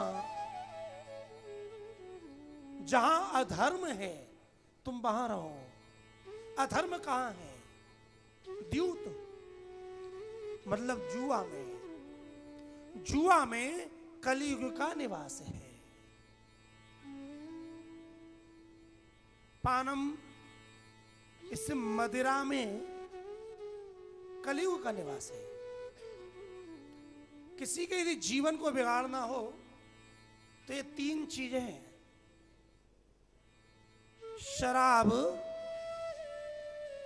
Speaker 2: जहां अधर्म है तुम वहां रहो। अधर्म कहां है? द्यूत मतलब जुआ में। जुआ में कलयुग का निवास है। पानम, इस मदिरा में कलयुग का निवास है। किसी के यदि जीवन को बिगाड़ना हो तो ये 3 चीजें हैं, शराब,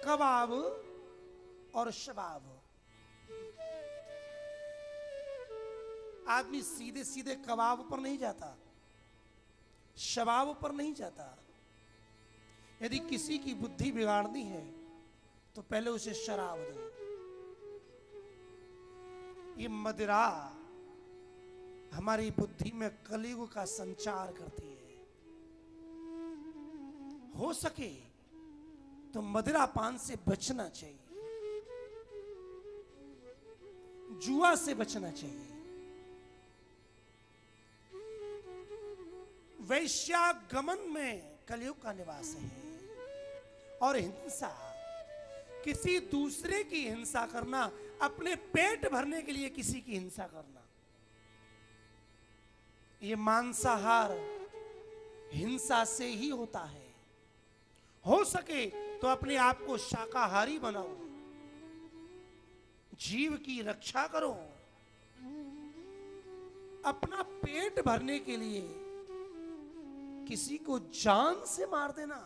Speaker 2: कबाब और शबाब। आदमी सीधे सीधे कबाब पर नहीं जाता, शबाब पर नहीं जाता। यदि किसी की बुद्धि बिगाड़नी है तो पहले उसे शराब दो। ये मदिरा हमारी बुद्धि में कलयुग का संचार करती है। हो सके तो मदिरा पान से बचना चाहिए, जुआ से बचना चाहिए। वैश्यागमन में कलयुग का निवास है। और हिंसा, किसी दूसरे की हिंसा करना, अपने पेट भरने के लिए किसी की हिंसा करना, ये मांसाहार हिंसा से ही होता है। हो सके तो अपने आप को शाकाहारी बनाओ, जीव की रक्षा करो। अपना पेट भरने के लिए किसी को जान से मार देना,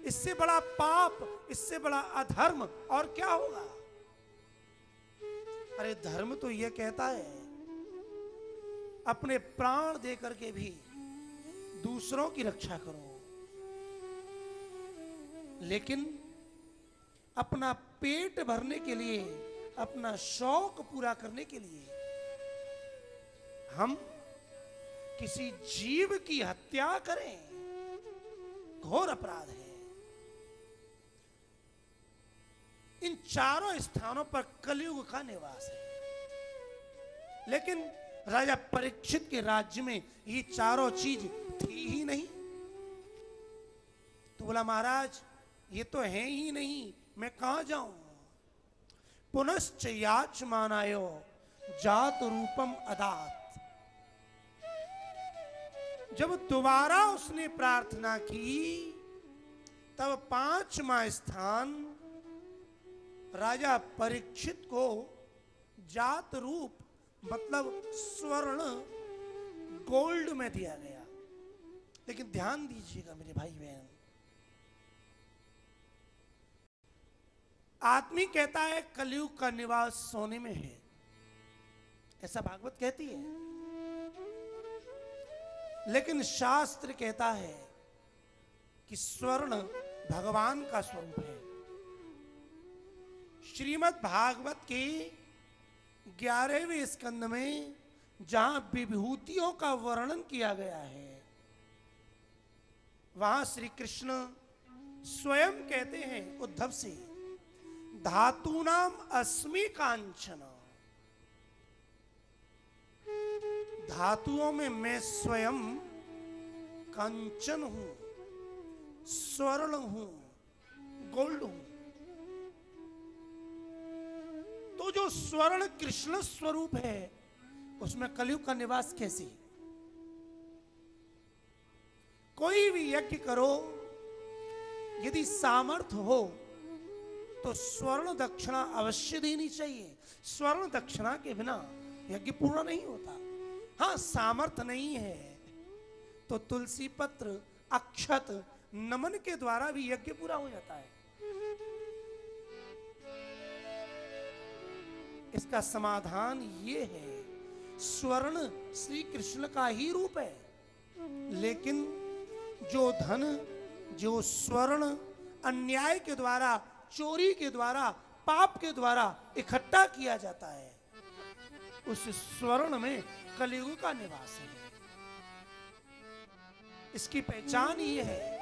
Speaker 2: इससे बड़ा पाप, इससे बड़ा अधर्म और क्या होगा? अरे धर्म तो यह कहता है अपने प्राण दे करके भी दूसरों की रक्षा करो, लेकिन अपना पेट भरने के लिए, अपना शौक पूरा करने के लिए हम किसी जीव की हत्या करें, घोर अपराध है। इन चारों स्थानों पर कलयुग का निवास है। लेकिन राजा परीक्षित के राज्य में ये चारों चीज थी ही नहीं। तो बोला महाराज ये तो है ही नहीं, मैं कहां जाऊं? पुनश्च याचमानायो जात रूपम अदात। जब दोबारा उसने प्रार्थना की तब 5वां स्थान राजा परीक्षित को जात रूप मतलब स्वर्ण गोल्ड में दिया गया। लेकिन ध्यान दीजिएगा मेरे भाई बहन, आदमी कहता है कलयुग का निवास सोने में है, ऐसा भागवत कहती है, लेकिन शास्त्र कहता है कि स्वर्ण भगवान का स्वरूप है। श्रीमद् भागवत के 11वें स्कंद में जहां विभूतियों का वर्णन किया गया है, वहां श्री कृष्ण स्वयं कहते हैं उद्धव से, धातूनाम अस्मि कांचन। धातुओं में मैं स्वयं कांचन हूं, स्वर्ण हूं, गोल्ड हूं। तो जो स्वर्ण कृष्ण स्वरूप है उसमें कलयुग का निवास कैसे? कोई भी यज्ञ करो, यदि सामर्थ्य हो तो स्वर्ण दक्षिणा अवश्य देनी चाहिए। स्वर्ण दक्षिणा के बिना यज्ञ पूरा नहीं होता। हाँ, सामर्थ्य नहीं है तो तुलसी पत्र, अक्षत, नमन के द्वारा भी यज्ञ पूरा हो जाता है। इसका समाधान ये है, स्वर्ण श्री कृष्ण का ही रूप है, लेकिन जो धन, जो स्वर्ण अन्याय के द्वारा, चोरी के द्वारा, पाप के द्वारा इकट्ठा किया जाता है, उस स्वर्ण में कलयुग का निवास है। इसकी पहचान ये है,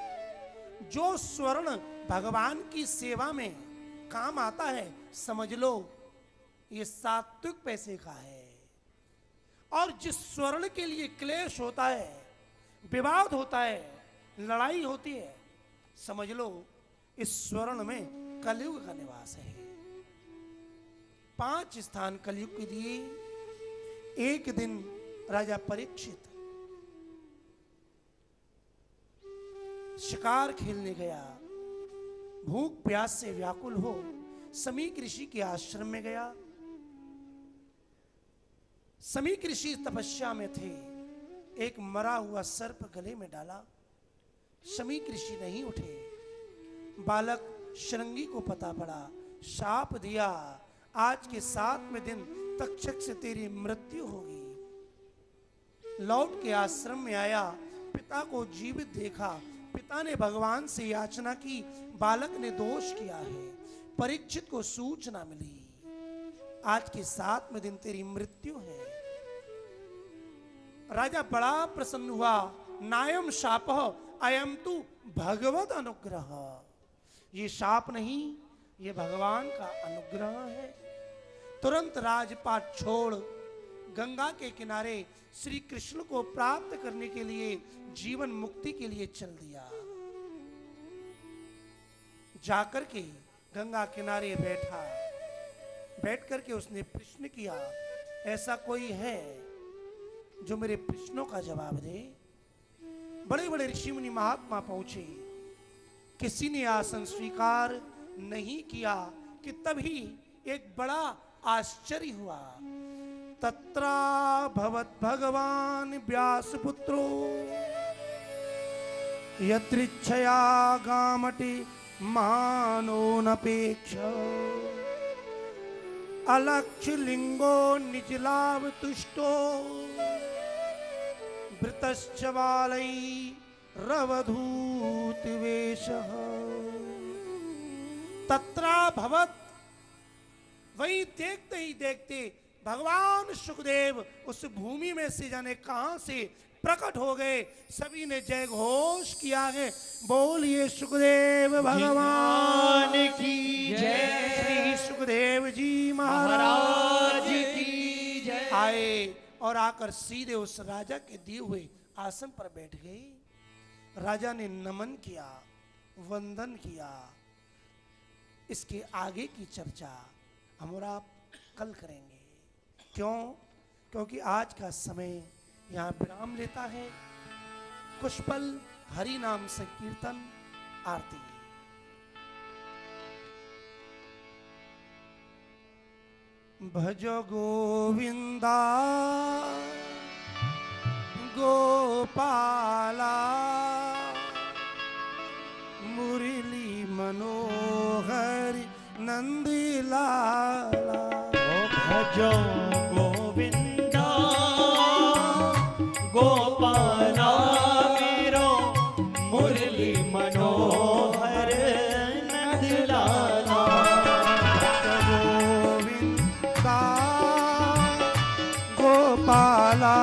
Speaker 2: जो स्वर्ण भगवान की सेवा में काम आता है, समझ लो ये सात्विक पैसे का है। और जिस स्वर्ण के लिए क्लेश होता है, विवाद होता है, लड़ाई होती है, समझ लो इस स्वर्ण में कलयुग का निवास है। 5 स्थान कलयुग के दिए, एक दिन राजा परीक्षित शिकार खेलने गया, भूख प्यास से व्याकुल हो समीक ऋषि के आश्रम में गया। समीक ऋषि तपस्या में थे। एक मरा हुआ सर्प गले में डाला, समीक ऋषि नहीं उठे। बालक श्रृंगी को पता पड़ा, शाप दिया, आज के 7वें दिन तक्षक से तेरी मृत्यु होगी। लौट के आश्रम में आया, पिता को जीवित देखा। पिता ने भगवान से याचना की, बालक ने दोष किया है। परीक्षित को सूचना मिली, आज के 7वें दिन तेरी मृत्यु है। राजा बड़ा प्रसन्न हुआ। नायम शापः अयम तु भगवत अनुग्रह। ये शाप नहीं, ये भगवान का अनुग्रह है। तुरंत राजपाट छोड़ गंगा के किनारे श्री कृष्ण को प्राप्त करने के लिए, जीवन मुक्ति के लिए चल दिया। जाकर के गंगा किनारे बैठा, बैठ करके उसने प्रश्न किया, ऐसा कोई है जो मेरे प्रश्नों का जवाब दे। बड़े बड़े ऋषि मुनि महात्मा पहुंचे, किसी ने आसन स्वीकार नहीं किया कि तभी एक बड़ा आश्चर्य हुआ। तत्रा भवत भगवान व्यास पुत्रो यत्रिच्छया गामटि मानो नपेक्ष अलक्ष्य लिंगो निजलाभ तुष्टो वृतश्च बालै रवधूत वेशः। तत्रा भवत, वही देखते ही देखते भगवान सुखदेव उस भूमि में से जाने कहां से प्रकट हो गए। सभी ने जय घोष किया है, बोलिए सुखदेव भगवान की जय। श्री सुखदेव जी महाराज की जय। आए और आकर सीधे उस राजा के दिए हुए आसन पर बैठ गए। राजा ने नमन किया, वंदन किया। इसके आगे की चर्चा हम और आप कल करेंगे। क्यों? क्योंकि आज का समय यहाँ विराम लेता है। कुछ पल हरि नाम संकीर्तन आरती। भजो गोविंदा गोपाला मुरली मनोहर नंदलाला।
Speaker 1: भजो गोविंदा गोपाला मेरो मुरली मनोहर नंदलाला।
Speaker 2: गोविंदा गोपाला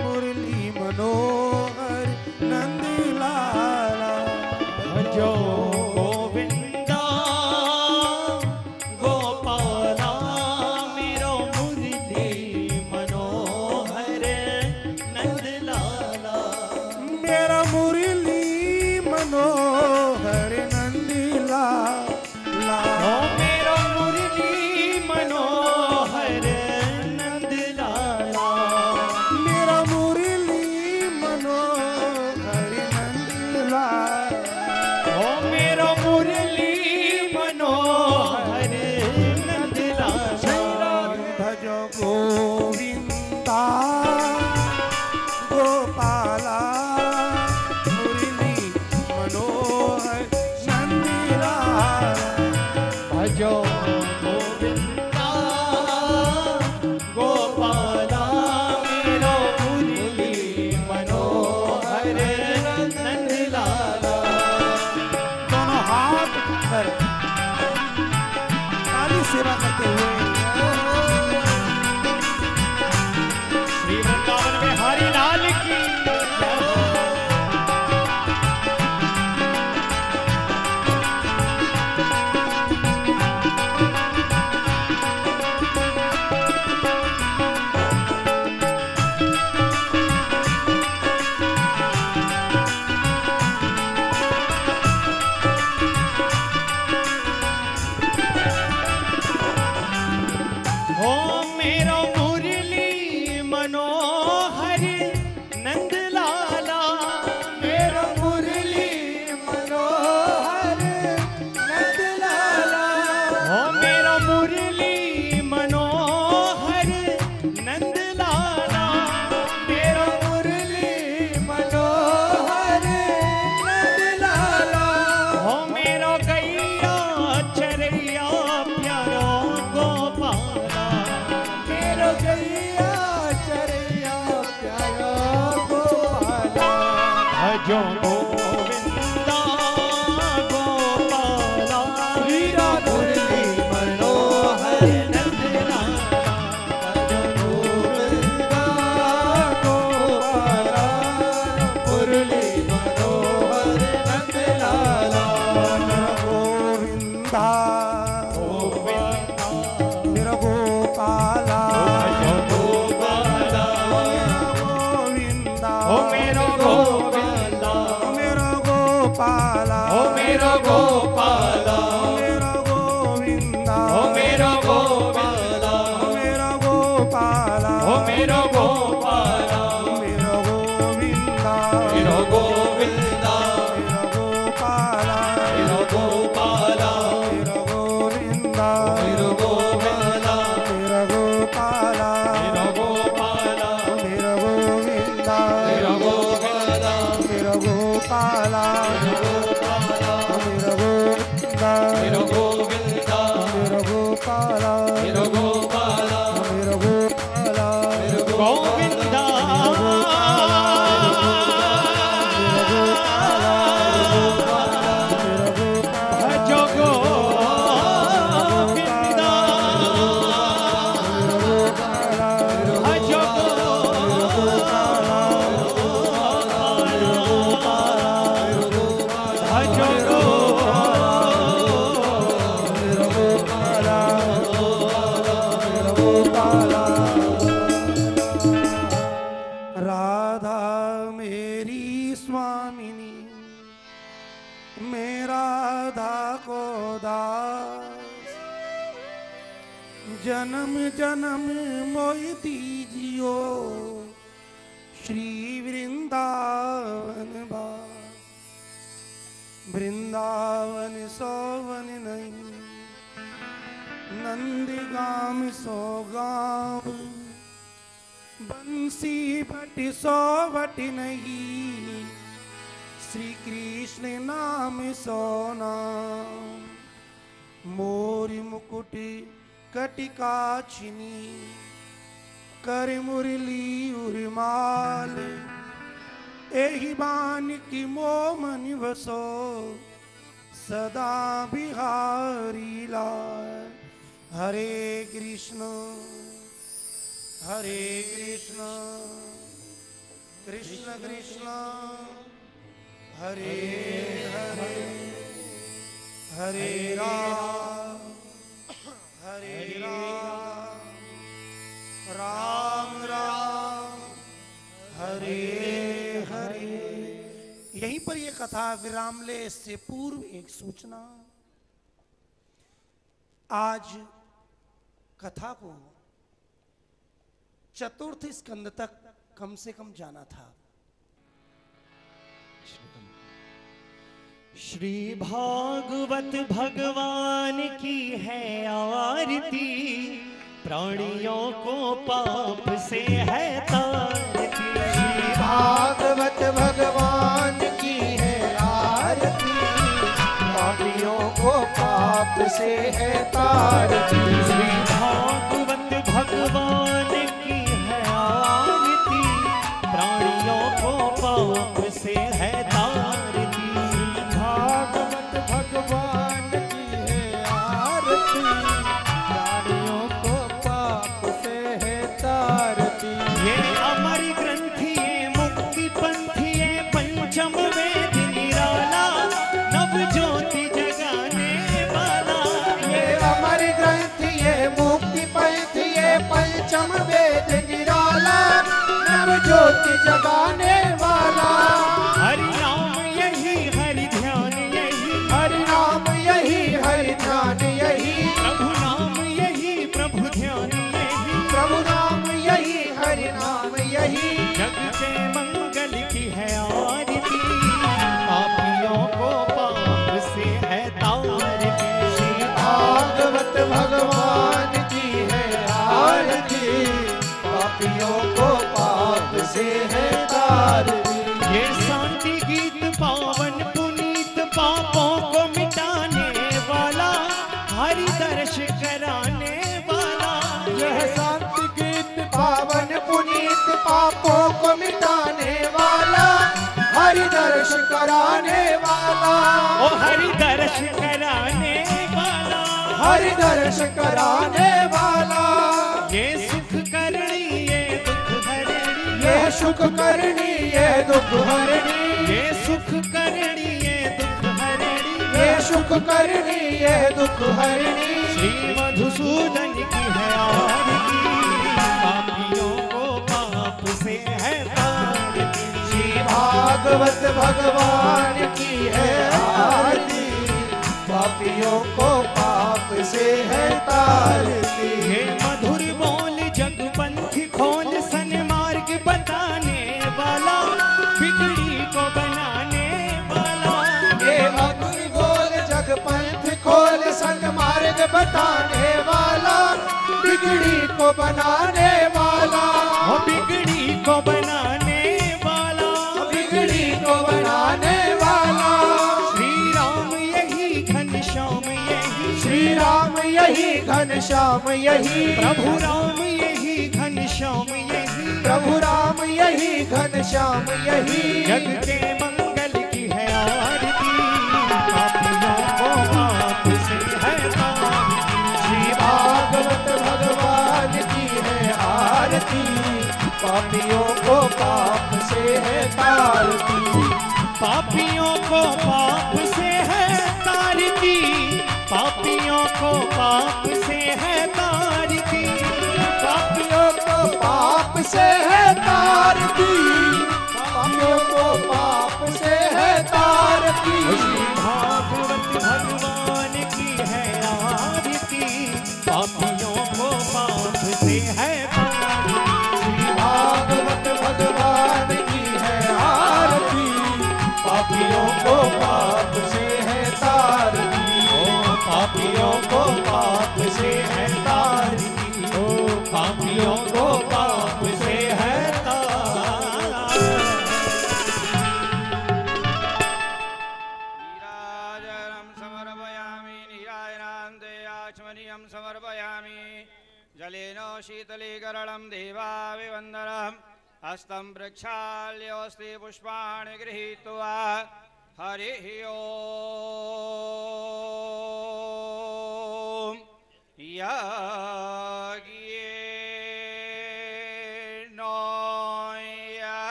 Speaker 2: मुरली मनोहर नंदलाला।
Speaker 1: भजो गोविंदा गोपाला मेरो मुरली मनोहर नंदलाला।
Speaker 2: मेरा मुरली मनोहर नंदलाला।
Speaker 1: ओ मेरो मुरली मनोहर नंदलाला।
Speaker 2: मेरा मुरली मनोहर नंदलाला।
Speaker 1: ओ मेरो मुरली मनोहर नंदलाला।
Speaker 2: भजो गोविंदा गोपाला मुरली मनोहर नंदलाला।
Speaker 1: भजो गोविंदा गोपाला मेरो मुरली मनोहर नंदलाला।
Speaker 2: दोनों हाथ पर ताली सेवा करते हुए
Speaker 1: श्री चरैया चरैया प्यारा गोपाला भजो गोविंदा गोपाला श्री राधा मुरली मनोहर नंदलाला भजो गोविंदा गोपाला मुरली मनोहर नंदलाला
Speaker 2: गोविंदा
Speaker 1: मेरा
Speaker 2: गोपाला
Speaker 1: गोपाला
Speaker 2: गोविंदा
Speaker 1: ओ मेरा गोविंदा
Speaker 2: मेरा गोपाला
Speaker 1: ओ मेरा गोपाला
Speaker 2: मेरा गोविंदा
Speaker 1: ओ मेरा गोपाला
Speaker 2: मेरा गोपाला
Speaker 1: ओ मेरा गोपाला
Speaker 2: मेरा गोविंदा
Speaker 1: मेरा गोविंदा
Speaker 2: मेरा गोपाला
Speaker 1: मेरा गोपाला
Speaker 2: मेरा गोविंदा
Speaker 1: मेरा गोपाला
Speaker 2: मेरा गोपाला
Speaker 1: मेरा गोपाला
Speaker 2: मेरा गोविंदा
Speaker 1: मेरा गोपाला
Speaker 2: मेरा गोपाला मेरा गोविंदा
Speaker 1: मेरा गोविंदा
Speaker 2: मेरा गोपाला
Speaker 1: मेरा गोपाला
Speaker 2: मेरा गोपाला
Speaker 1: गोविंदा भजो गोविंदा भजो
Speaker 2: राधा मेरी स्वामिनी मैं राधा को दास जन्म जन्म मोहि दीजियो श्री वृंदावन बास वृंदावन सोवन नहीं नंदगाम सो गाँव बंसी भट सो भट नहीं श्री कृष्ण नाम सोना मोरी मुकुट कटिका छिनी कर मुरली उर्माल एहि बान की मोमन बसो सदा बिहारी लाल हरे कृष्ण कृष्ण कृष्ण हरे हरे हरे राम राम राम हरे हरे। यहीं पर यह कथा विराम ले। इससे पूर्व एक सूचना, आज कथा को चतुर्थ स्कंद तक कम से कम जाना था।
Speaker 1: श्री भागवत भगवान की है आरती, प्राणियों को पाप से है तारती।
Speaker 3: श्री भागवत भगवान की है आरती, पापियों को पाप से है तारती।
Speaker 1: श्री भागवत भगवान की है आरती, प्राणियों को पाप से है तारती।
Speaker 3: भागवत भगवान की है आरती, प्राणियों को पाप से है तारती।
Speaker 1: ये अमर ग्रंथि ये मुक्ति पंथी ये पंचम वेद निराला, नव ज्योति जगाने वाला।
Speaker 3: ये अमर ग्रंथ ये मुक्ति पंथ ये पंचम वेद निराला, नव ज्योति जगाने वाला।
Speaker 1: हरि नाम यही हरि ध्यान यही,
Speaker 3: हरि नाम यही हरि ध्यान यही,
Speaker 1: प्रभु नाम यही प्रभु ध्यान यही।
Speaker 3: प्रभु नाम यही हरि नाम यही,
Speaker 1: जग के मंगल की है आरती, पापियों को पाप से है तारती।
Speaker 3: भागवत भगवान की है आरती, पापियों को पाप से है तारती।
Speaker 1: ये शांति गीत पावन पुनीत पापों को मिटाने वाला, हरि दर्श कराने वाला।
Speaker 3: यह शांति गीत कराने वाला,
Speaker 1: ओ हरि दर्श कराने वाला,
Speaker 3: हरि दर्श कराने वाला,
Speaker 1: ये सुख करणी ये दुख हरणी,
Speaker 3: ये सुख करनी ये दुख हरणी,
Speaker 1: ये सुख करणी ये दुख हरणी,
Speaker 3: ये सुख करनी ये दुख हरणी।
Speaker 1: श्री मधुसूदन की है आरती, पापियों को पाप से है तारती,
Speaker 3: श्री भागवत भगवान की है आरती, पापियों को पाप से है तारती।
Speaker 1: हे मधुर बोल जगपंथी खोल सन्मार्ग बताने वाला, बिगड़ी को बनाने वाला,
Speaker 3: ये मधुर बोल जगपंथ खोल सन्मार्ग बताने वाला, बिगड़ी को बनाने वाला,
Speaker 1: ओ बिगड़ी को बनाने वाला,
Speaker 3: बिगड़ी को बनाने वाला।
Speaker 1: श्री राम यही घनश्याम यही,
Speaker 3: श्री राम यही घनश्याम यही,
Speaker 1: प्रभु राम यही घनश्याम यही,
Speaker 3: प्रभु राम यही घनश्याम यही।
Speaker 1: जग के मंगल की है आरती, पापियों को पाप से है तारती,
Speaker 3: श्री भागवत भगवान की है आरती, पापियों को पाप से है तारती,
Speaker 1: पापियों को पाप से है तारती, पापियों को पाप से है तारती,
Speaker 3: पापियों को पाप से है तारती, पापियों को पाप से है तारती।
Speaker 1: श्री भागवत भगवान की है आरती, पापियों को पाप से है तारती,
Speaker 3: श्री भागवत भगवान की है आरती, पापियों को पाप से है तारती,
Speaker 1: पापियों को पाप से है तारती, ओ पापियों को पाप से है तारती।
Speaker 4: नीराजनं समर्पयामि, नीराजनान्ते आचमनीयं समर्पयामि, जलेन शीतलीकरणं देवाभिवन्दनं, हस्तं प्रक्षाल्योऽस्ति पुष्पाणि गृहीत्वा हरिः ओम्। यज्ञेनो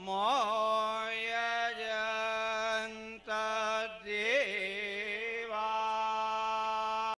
Speaker 4: यज्ञमोय